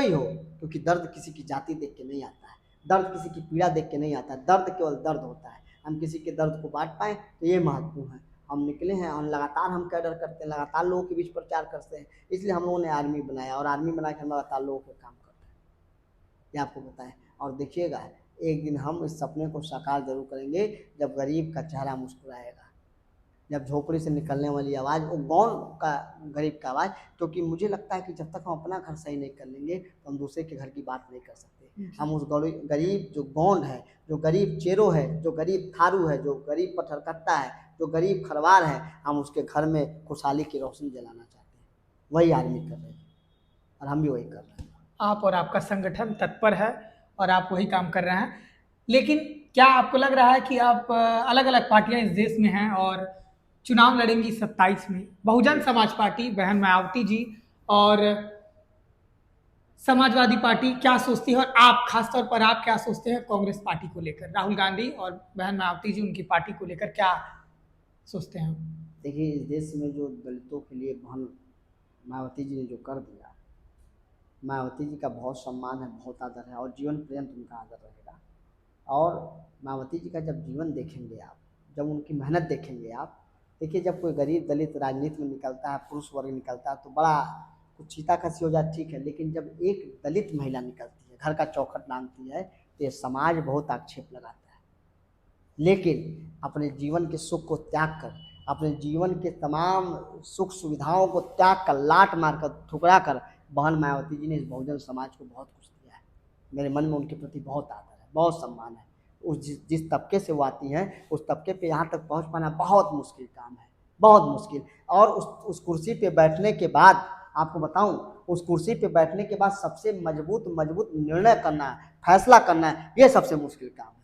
Speaker 1: हो, क्योंकि दर्द किसी की जाति देख के नहीं आता है, दर्द किसी की पीड़ा देख के नहीं आता है, दर्द केवल दर्द होता है। हम किसी के दर्द को बांट पाएँ तो ये महत्वपूर्ण है। हम निकले हैं और लगातार हम कैडर करते हैं, लगातार लोगों के बीच प्रचार करते हैं। इसलिए हम लोगों ने आर्मी बनाया और आर्मी बना के हम लगातार लोगों के काम करते हैं, ये आपको बताएं। और देखिएगा, एक दिन हम इस सपने को साकार जरूर करेंगे जब गरीब का चेहरा मुस्कुराएगा, जब झोपड़ी से निकलने वाली आवाज़, वो कौन का गरीब का आवाज़। क्योंकि मुझे लगता है कि जब तक हम अपना घर सही नहीं कर लेंगे तो हम दूसरे के घर की बात नहीं कर सकते। हम उस गरीब जो गोंड है, जो गरीब चेरो है, जो गरीब थारू है, जो गरीब पत्थरकट्टा है, जो गरीब खरवार है, हम उसके घर में खुशहाली की रोशनी जलाना चाहते हैं। वही आर्मी कर रहे हैं और हम भी वही कर रहे हैं।
Speaker 2: आप और आपका संगठन तत्पर है और आप वही काम कर रहे हैं। लेकिन क्या आपको लग रहा है कि आप अलग अलग पार्टियां इस देश में हैं और चुनाव लड़ेंगी 27 में, बहुजन समाज पार्टी बहन मायावती जी और समाजवादी पार्टी क्या सोचती है, और आप खासतौर पर आप क्या सोचते हैं कांग्रेस पार्टी को लेकर? राहुल गांधी और बहन मायावती जी उनकी पार्टी को लेकर क्या सोचते हैं?
Speaker 1: देखिए, इस देश में जो दलितों के लिए बहन मायावती जी ने जो कर दिया, मायावती जी का बहुत सम्मान है, बहुत आदर है और जीवन पर्यंत उनका आदर रहेगा। और मायावती जी का जब जीवन देखेंगे आप, जब उनकी मेहनत देखेंगे आप, देखिए जब कोई गरीब दलित राजनीति में निकलता है, पुरुष वर्ग निकलता है तो बड़ा कुछ चीताकसी हो जाती, ठीक है, लेकिन जब एक दलित महिला निकलती है, घर का चौखट लांघती है, तो ये समाज बहुत आक्षेप लगाता है। लेकिन अपने जीवन के सुख को त्याग कर, अपने जीवन के तमाम सुख सुविधाओं को त्याग कर, लात मार कर, ठुकरा कर बहन मायावती जी ने इस बहुजन समाज को बहुत कुछ दिया है। मेरे मन में उनके प्रति बहुत आदर है, बहुत सम्मान है। उस जिस तबके से वो आती हैं, उस तबके पे यहाँ तक पहुँच पाना बहुत मुश्किल काम है, बहुत मुश्किल। और उस कुर्सी पे बैठने के बाद आपको बताऊं, उस कुर्सी पे बैठने के बाद सबसे मजबूत निर्णय करना है, फैसला करना है, ये सबसे मुश्किल काम है।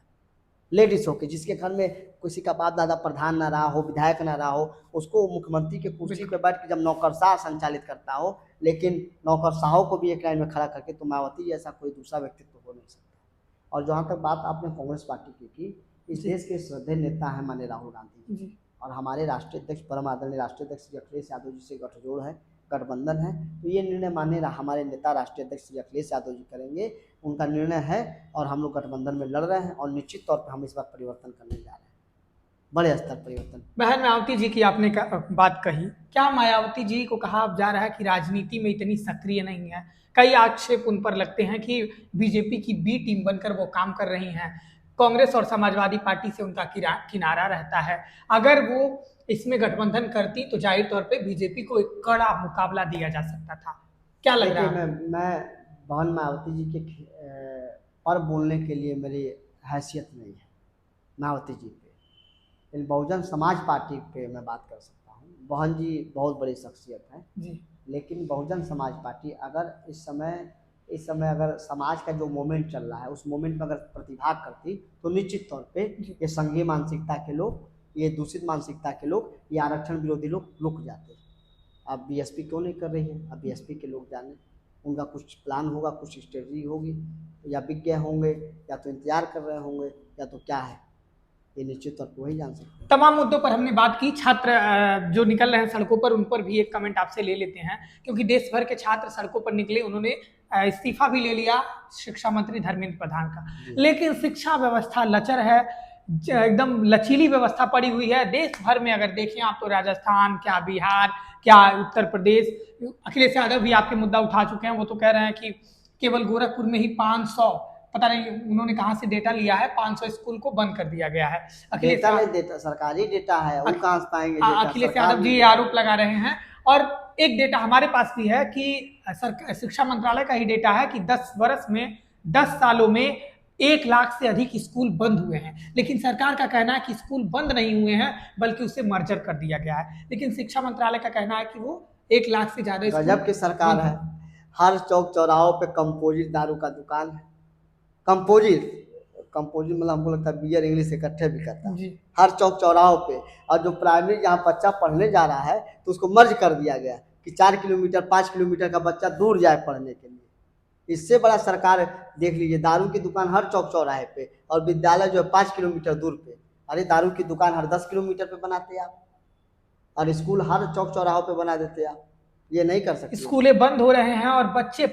Speaker 1: लेडीज होके, जिसके घर में किसी का बाप दादा प्रधान ना रहा हो, विधायक ना रहा हो, उसको मुख्यमंत्री के कुर्सी पे बैठ के जब नौकरशाह संचालित करता हो, लेकिन नौकरशाहों को भी एक लाइन में खड़ा करके, तो मायावती ऐसा कोई दूसरा व्यक्तित्व हो नहीं सकता। और जहाँ तक बात आपने कांग्रेस पार्टी की, इस देश के श्रद्धेय नेता हैं माननीय राहुल गांधी जी, और हमारे राष्ट्रीय अध्यक्ष, परम आदरणीय राष्ट्रीय अध्यक्ष श्री अखिलेश यादव जी से गठजोड़ है, गठबंधन है। तो ये निर्णय माननीय हमारे नेता राष्ट्रीय अध्यक्ष श्री अखिलेश यादव जी करेंगे, उनका निर्णय है, और हम लोग गठबंधन में लड़ रहे हैं, और निश्चित तौर पर हम इस बार परिवर्तन करने जा रहे हैं, बड़े स्तर परिवर्तन।
Speaker 2: बहन मायावती जी की आपने बात कही, क्या मायावती जी को कहा जा रहा है कि राजनीति में इतनी सक्रिय नहीं है? कई आक्षेप उन पर लगते हैं कि बीजेपी की बी टीम बनकर वो काम कर रही हैं, कांग्रेस और समाजवादी पार्टी से उनका किनारा रहता है। अगर वो इसमें गठबंधन करती तो जाहिर तौर पे बीजेपी को एक कड़ा मुकाबला दिया जा सकता था। क्या लग रहा है?
Speaker 1: मैं बहन मायावती जी के पर बोलने के लिए मेरी हैसियत नहीं है मायावती जी पे, लेकिन बहुजन समाज पार्टी पे मैं बात कर सकता हूँ। बहन जी बहुत बड़ी शख्सियत है जी, लेकिन बहुजन समाज पार्टी अगर इस समय अगर समाज का जो मोमेंट चल रहा है, उस मोमेंट में अगर प्रतिभाग करती, तो निश्चित तौर पे ये संघीय मानसिकता के लोग, ये दूषित मानसिकता के लोग, ये आरक्षण विरोधी लोग रुक जाते। अब बीएसपी क्यों नहीं कर रही है? अब बीएसपी के लोग जाने, उनका कुछ प्लान होगा, कुछ स्ट्रेटजी होगी, या बिक गए होंगे, या तो इंतजार कर रहे होंगे, या तो क्या है, ये निश्चित तौर पर वही जान सकते।
Speaker 2: तमाम मुद्दों पर हमने बात की। छात्र जो निकल रहे हैं सड़कों पर, उन पर भी एक कमेंट आपसे ले लेते हैं, क्योंकि देश भर के छात्र सड़कों पर निकले, उन्होंने इस्तीफा भी ले लिया शिक्षा मंत्री धर्मेंद्र प्रधान का, लेकिन शिक्षा व्यवस्था लचर है, एकदम लचीली व्यवस्था पड़ी हुई है। देश भर में अगर देखें आप तो राजस्थान क्या, बिहार क्या, उत्तर प्रदेश, अखिलेश यादव भी आपके मुद्दा उठा चुके हैं। वो तो कह रहे हैं कि केवल गोरखपुर में ही 500, पता नहीं उन्होंने कहां से डेटा लिया है, 500 स्कूल को बंद कर दिया गया है।
Speaker 1: डेटा सरकारी डेटा है, वो कहां से पाएंगे?
Speaker 2: अखिलेश यादव जी आरोप लगा रहे हैं। और एक डेटा हमारे पास भी है कि शिक्षा मंत्रालय का ही डेटा है कि 10 सालों में 1 लाख से अधिक स्कूल बंद हुए हैं, लेकिन सरकार का कहना है कि स्कूल बंद नहीं हुए हैं, बल्कि उसे मर्जर कर दिया गया है। लेकिन शिक्षा मंत्रालय का कहना है कि वो 1 लाख से ज्यादा
Speaker 1: गजब की सरकार है। हर चौक चौराहों पे कंपोजिट दारू का दुकान है। कंपोजिट मतलब हमको लगता है बियर इंग्लिश इकट्ठे भी करता है हर चौक चौराहों पे। और जो प्राइमरी जहाँ बच्चा पढ़ने जा रहा है, तो उसको मर्ज कर दिया गया कि 4 किलोमीटर 5 किलोमीटर का बच्चा दूर जाए पढ़ने के लिए। इससे बड़ा सरकार देख लीजिए, दारू की दुकान हर चौक चौराहे पे, और विद्यालय जो है 5 किलोमीटर दूर पे। अरे दारू की दुकान हर 10 किलोमीटर पे बनाते आप, और स्कूल हर चौक चौराहों पे बना देते आप। ये नहीं कर सकते।
Speaker 2: स्कूलें बंद हो रहे हैं और बच्चे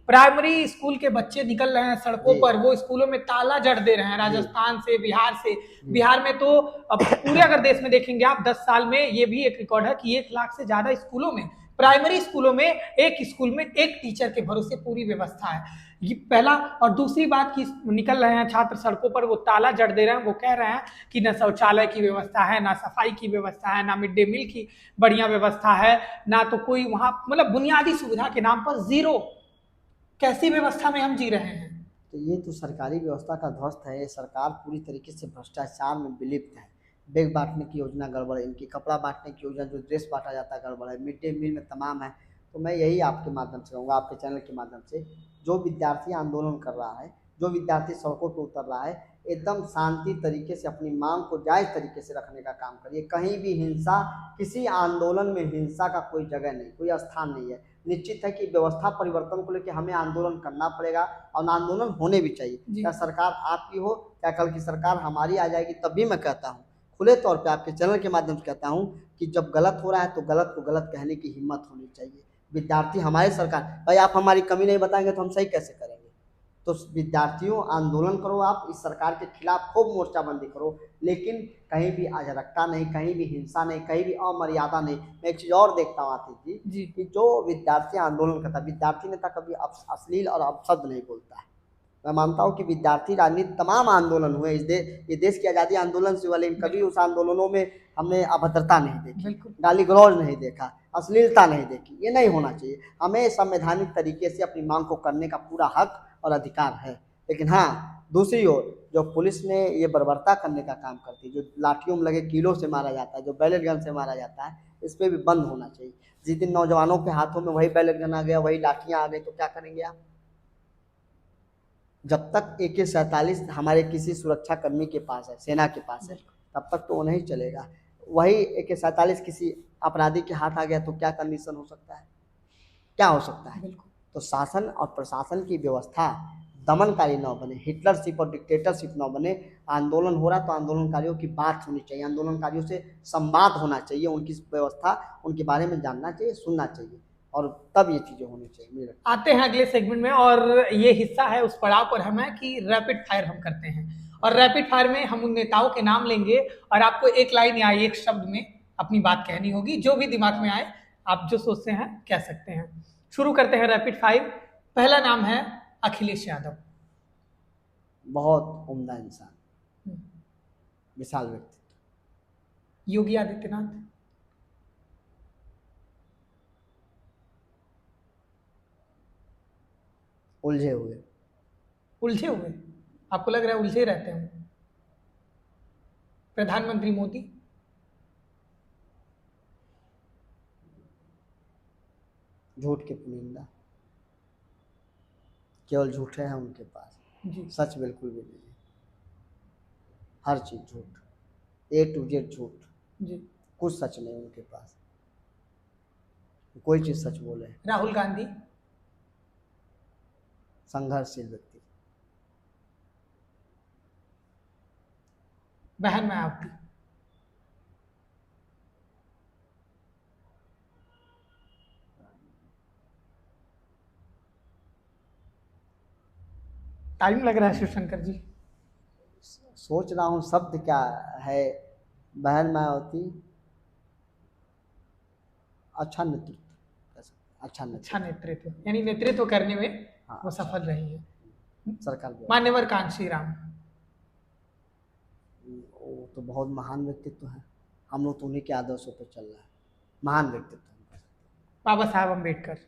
Speaker 2: प्राइमरी स्कूल के बच्चे निकल रहे हैं सड़कों पर, वो स्कूलों में ताला जड़ दे रहे हैं, राजस्थान से, बिहार से। बिहार में तो अब पूरे अगर देश में देखेंगे आप 10 साल में, ये भी एक रिकॉर्ड है कि 1 लाख से ज्यादा स्कूलों में, प्राइमरी स्कूलों में, एक स्कूल में एक टीचर के भरोसे पूरी व्यवस्था है। ये पहला। और दूसरी बात की निकल रहे हैं छात्र सड़कों पर, वो ताला जड़ दे रहे हैं, वो कह रहे हैं कि ना शौचालय की व्यवस्था है, ना सफाई की व्यवस्था है, ना मिड डे मील की बढ़िया व्यवस्था है, ना तो कोई वहां मतलब बुनियादी सुविधा के नाम पर जीरो। कैसी व्यवस्था में हम जी रहे हैं?
Speaker 1: तो ये तो सरकारी व्यवस्था का ध्वस्त है। ये सरकार पूरी तरीके से भ्रष्टाचार में विलिप्त है। बैग बांटने की योजना गड़बड़ है इनकी, कपड़ा बांटने की योजना, जो ड्रेस बांटा जाता है गड़बड़ है, मिड डे मील में तमाम है। तो मैं यही आपके माध्यम से कहूँगा, आपके चैनल के माध्यम से, जो विद्यार्थी आंदोलन कर रहा है, जो विद्यार्थी सड़कों पर उतर रहा है, एकदम शांति तरीके से अपनी मांग को जायज़ तरीके से रखने का काम करिए। कहीं भी हिंसा, किसी आंदोलन में हिंसा का कोई जगह नहीं, कोई स्थान नहीं है। निश्चित है कि व्यवस्था परिवर्तन को लेकर हमें आंदोलन करना पड़ेगा, और आंदोलन होने भी चाहिए। क्या सरकार आपकी हो, क्या कल की सरकार हमारी आ जाएगी, तब भी मैं कहता हूँ, खुले तौर पे आपके चैनल के माध्यम से कहता हूँ कि जब गलत हो रहा है तो गलत को गलत कहने की हिम्मत होनी चाहिए। विद्यार्थी हमारे सरकार, भाई आप हमारी कमी नहीं बताएंगे तो हम सही कैसे करेंगे? तो विद्यार्थियों आंदोलन करो, आप इस सरकार के खिलाफ खूब मोर्चाबंदी करो, लेकिन कहीं भी अराजकता नहीं, कहीं भी हिंसा नहीं, कहीं भी अमर्यादा नहीं। मैं एक चीज़ और देखता हूँ आतिश जी कि जो विद्यार्थी आंदोलन करता है, विद्यार्थी नेता कभी अश्लील और अपशब्द नहीं बोलता है। मैं मानता हूँ कि विद्यार्थी राजनीति तमाम आंदोलन हुए ये देश की आज़ादी आंदोलन से हुआ, लेकिन कभी उस आंदोलोनों में हमने अभद्रता नहीं देखी, गाली गलौज नहीं देखा, अश्लीलता नहीं देखी। ये नहीं होना चाहिए। हमें संवैधानिक तरीके से अपनी मांग को करने का पूरा हक और अधिकार है। लेकिन हाँ, दूसरी ओर जो पुलिस ने ये बर्बरता करने का काम करती है, जो लाठियों में लगे कीलों से मारा जाता है, जो बैलेट गन से मारा जाता है, इस पर भी बंद होना चाहिए। जिस दिन नौजवानों के हाथों में वही बैलेट गन आ गया, वही लाठियाँ आ गई, तो क्या करेंगे आप? जब तक AK-47 हमारे किसी सुरक्षा कर्मी के पास है, सेना के पास है, तब तक तो वो नहीं चलेगा। वही AK-47 किसी अपराधी के हाथ आ गया तो क्या कंडीशन हो सकता है, क्या हो सकता है? तो शासन और प्रशासन की व्यवस्था दमनकारी न बने, हिटलरशिप और डिक्टेटरशिप न बने। आंदोलन हो रहा तो आंदोलनकारियों की बात सुननी चाहिए, आंदोलनकारियों से संवाद होना चाहिए, उनकी व्यवस्था, उनके बारे में जानना चाहिए, सुनना चाहिए, और तब ये चीज़ें होनी चाहिए।
Speaker 2: आते हैं अगले सेगमेंट में, और ये हिस्सा है उस पड़ाव पर हम है कि रैपिड फायर हम करते हैं, और रैपिड फायर में हम उन नेताओं के नाम लेंगे और आपको एक लाइन या एक शब्द में अपनी बात कहनी होगी, जो भी दिमाग में आए आप जो सोचते हैं कह सकते हैं। शुरू करते हैं रैपिड फायर। पहला नाम है अखिलेश यादव।
Speaker 1: बहुत उम्दा इंसान, विशाल व्यक्तित्व।
Speaker 2: योगी आदित्यनाथ।
Speaker 1: उलझे हुए।
Speaker 2: उलझे हुए? आपको लग रहा है उलझे रहते हैं? प्रधानमंत्री मोदी।
Speaker 1: झूठ के पुलिंदा, केवल झूठे हैं उनके पास जी, सच बिल्कुल भी नहीं है। हर चीज झूठ, A to Z झूठ जी, कुछ सच नहीं उनके पास, कोई चीज सच बोले।
Speaker 2: राहुल गांधी।
Speaker 1: संघर्षशील व्यक्ति।
Speaker 2: बहन मायावती। टाइम लग रहा है शिवशंकर जी,
Speaker 1: सोच रहा हूँ शब्द क्या है। बहन मायावती अच्छा नेतृत्व, अच्छा
Speaker 2: नेतृत्व, यानी नेतृत्व करने में हाँ, वो सफल रही है
Speaker 1: सरकार।
Speaker 2: मान्यवर कांशी राम।
Speaker 1: वो तो बहुत महान व्यक्तित्व है, हम लोग तो उन्हीं के आदर्शों पर चल रहा है। महान व्यक्तित्व।
Speaker 2: बाबा साहब अम्बेडकर।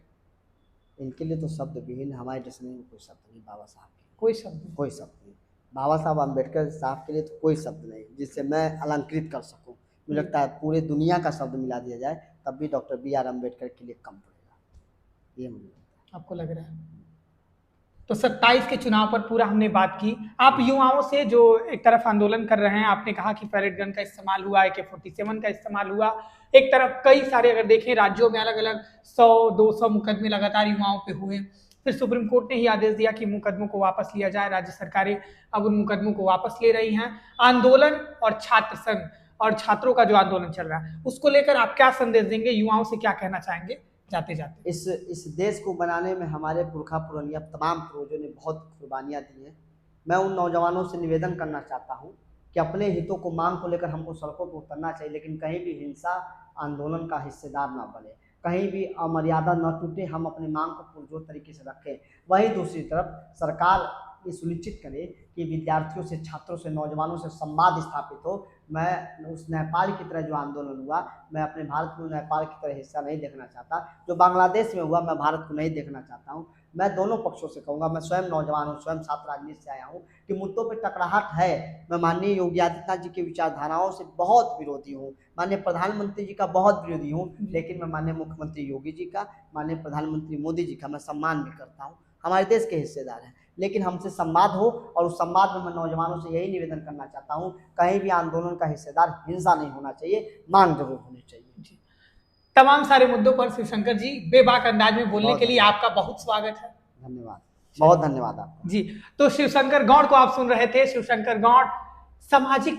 Speaker 1: इनके लिए तो शब्द विहीन, हमारे डिक्शनरी में कोई शब्द नहीं बाबा साहब के,
Speaker 2: कोई शब्द नहीं।
Speaker 1: बाबा साहब अम्बेडकर साहब के लिए तो कोई शब्द नहीं जिससे मैं अलंकृत कर सकूं। मुझे लगता है पूरे दुनिया का शब्द मिला दिया जाए तब भी डॉक्टर BR अम्बेडकर के लिए कम पड़ेगा, ये मुझे लगता है।
Speaker 2: आपको लग रहा है? तो 27 के चुनाव पर पूरा हमने बात की। आप युवाओं से जो एक तरफ आंदोलन कर रहे हैं, आपने कहा कि पैलेट गन का इस्तेमाल हुआ, AK-47 का इस्तेमाल हुआ, एक तरफ कई सारे अगर देखें राज्यों में अलग अलग 100-200 मुकदमे लगातार युवाओं पे हुए। फिर सुप्रीम कोर्ट ने ही आदेश दिया कि मुकदमों को वापस लिया जाए, राज्य सरकारें अब उन मुकदमों को वापस ले रही हैं। आंदोलन और छात्र संघ और छात्रों का जो आंदोलन चल रहा है उसको लेकर आप क्या संदेश देंगे, युवाओं से क्या कहना चाहेंगे जाते जाते?
Speaker 1: इस देश को बनाने में हमारे पुरखा पुरनिया तमाम पूर्वजों ने बहुत कुर्बानियाँ दी हैं। मैं उन नौजवानों से निवेदन करना चाहता हूँ कि अपने हितों को, मांग को लेकर हमको सड़कों पर उतरना चाहिए, लेकिन कहीं भी हिंसा आंदोलन का हिस्सेदार ना बने, कहीं भी अमर्यादा न टूटे, हम अपनी मांग को पुरजोर तरीके से रखें। वहीं दूसरी तरफ सरकार ये सुनिश्चित करे कि विद्यार्थियों से, छात्रों से, नौजवानों से संवाद स्थापित हो। मैं उस नेपाल की तरह जो आंदोलन हुआ, मैं अपने भारत को नेपाल की तरह हिस्सा नहीं देखना चाहता। जो बांग्लादेश में हुआ, मैं भारत को नहीं देखना चाहता हूँ। मैं दोनों पक्षों से कहूँगा, मैं स्वयं नौजवान हूँ, स्वयं छात्र राजनीति से आया हूँ, कि मुद्दों पर टकराहट है। मैं माननीय योगी आदित्यनाथ जी की विचारधाराओं से बहुत विरोधी हूँ, माननीय प्रधानमंत्री जी का बहुत विरोधी हूँ, लेकिन मैं माननीय मुख्यमंत्री योगी जी का, माननीय प्रधानमंत्री मोदी जी का मैं सम्मान भी करता हूँ। हमारे देश के हिस्सेदार हैं, लेकिन हमसे संवाद हो, और उस संवाद में मैं नौजवानों से यही निवेदन करना चाहता हूँ, कहीं भी आंदोलन का हिस्सेदार हिंसा नहीं होना चाहिए, मांग जरूर होनी चाहिए।
Speaker 2: जी, तमाम सारे मुद्दों पर शिवशंकर जी बेबाक अंदाज में बोलने के लिए आपका बहुत स्वागत है।
Speaker 1: धन्यवाद, बहुत धन्यवाद आपका
Speaker 2: जी। तो शिवशंकर गौड़ को आप सुन रहे थे। शिवशंकर गौड़ सामाजिक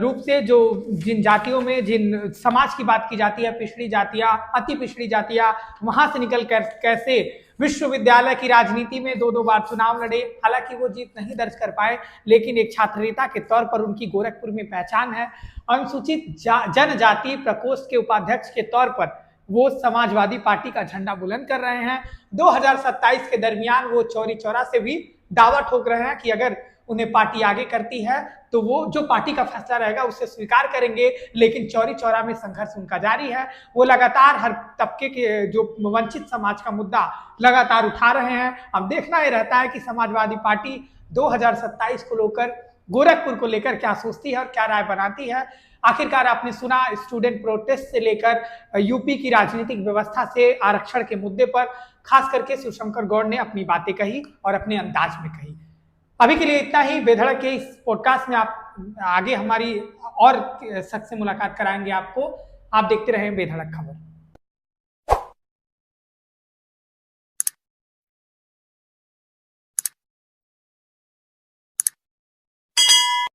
Speaker 2: रूप से जो जिन जातियों में, जिन समाज की बात की जाती है, पिछड़ी जातियां, अति पिछड़ी जातियां, वहां से निकल कर कैसे विश्वविद्यालय की राजनीति में 2-2 बार चुनाव लड़े, हालांकि वो जीत नहीं दर्ज कर पाए, लेकिन एक छात्र नेता के तौर पर उनकी गोरखपुर में पहचान है। अनुसूचित जनजाति प्रकोष्ठ के उपाध्यक्ष के तौर पर वो समाजवादी पार्टी का झंडा बुलंद कर रहे हैं। 2027 के दरमियान वो चौरी चौरा से भी दावा ठोक रहे हैं कि अगर उन्हें पार्टी आगे करती है तो वो जो पार्टी का फैसला रहेगा उसे स्वीकार करेंगे, लेकिन चौरी चौरा में संघर्ष उनका जारी है। वो लगातार हर तबके के जो वंचित समाज का मुद्दा लगातार उठा रहे हैं। अब देखना ये रहता है कि समाजवादी पार्टी 2027 को लेकर, गोरखपुर को लेकर क्या सोचती है और क्या राय बनाती है। आखिरकार आपने सुना, स्टूडेंट प्रोटेस्ट से लेकर यूपी की राजनीतिक व्यवस्था से आरक्षण के मुद्दे पर खास करके शिवशंकर गौड़ ने अपनी बातें कही और अपने अंदाज में कही। अभी के लिए इतना ही। बेधड़क के इस पॉडकास्ट में आप आगे हमारी और शख्स से मुलाकात कराएंगे आपको। आप देखते रहें बेधड़क खबर।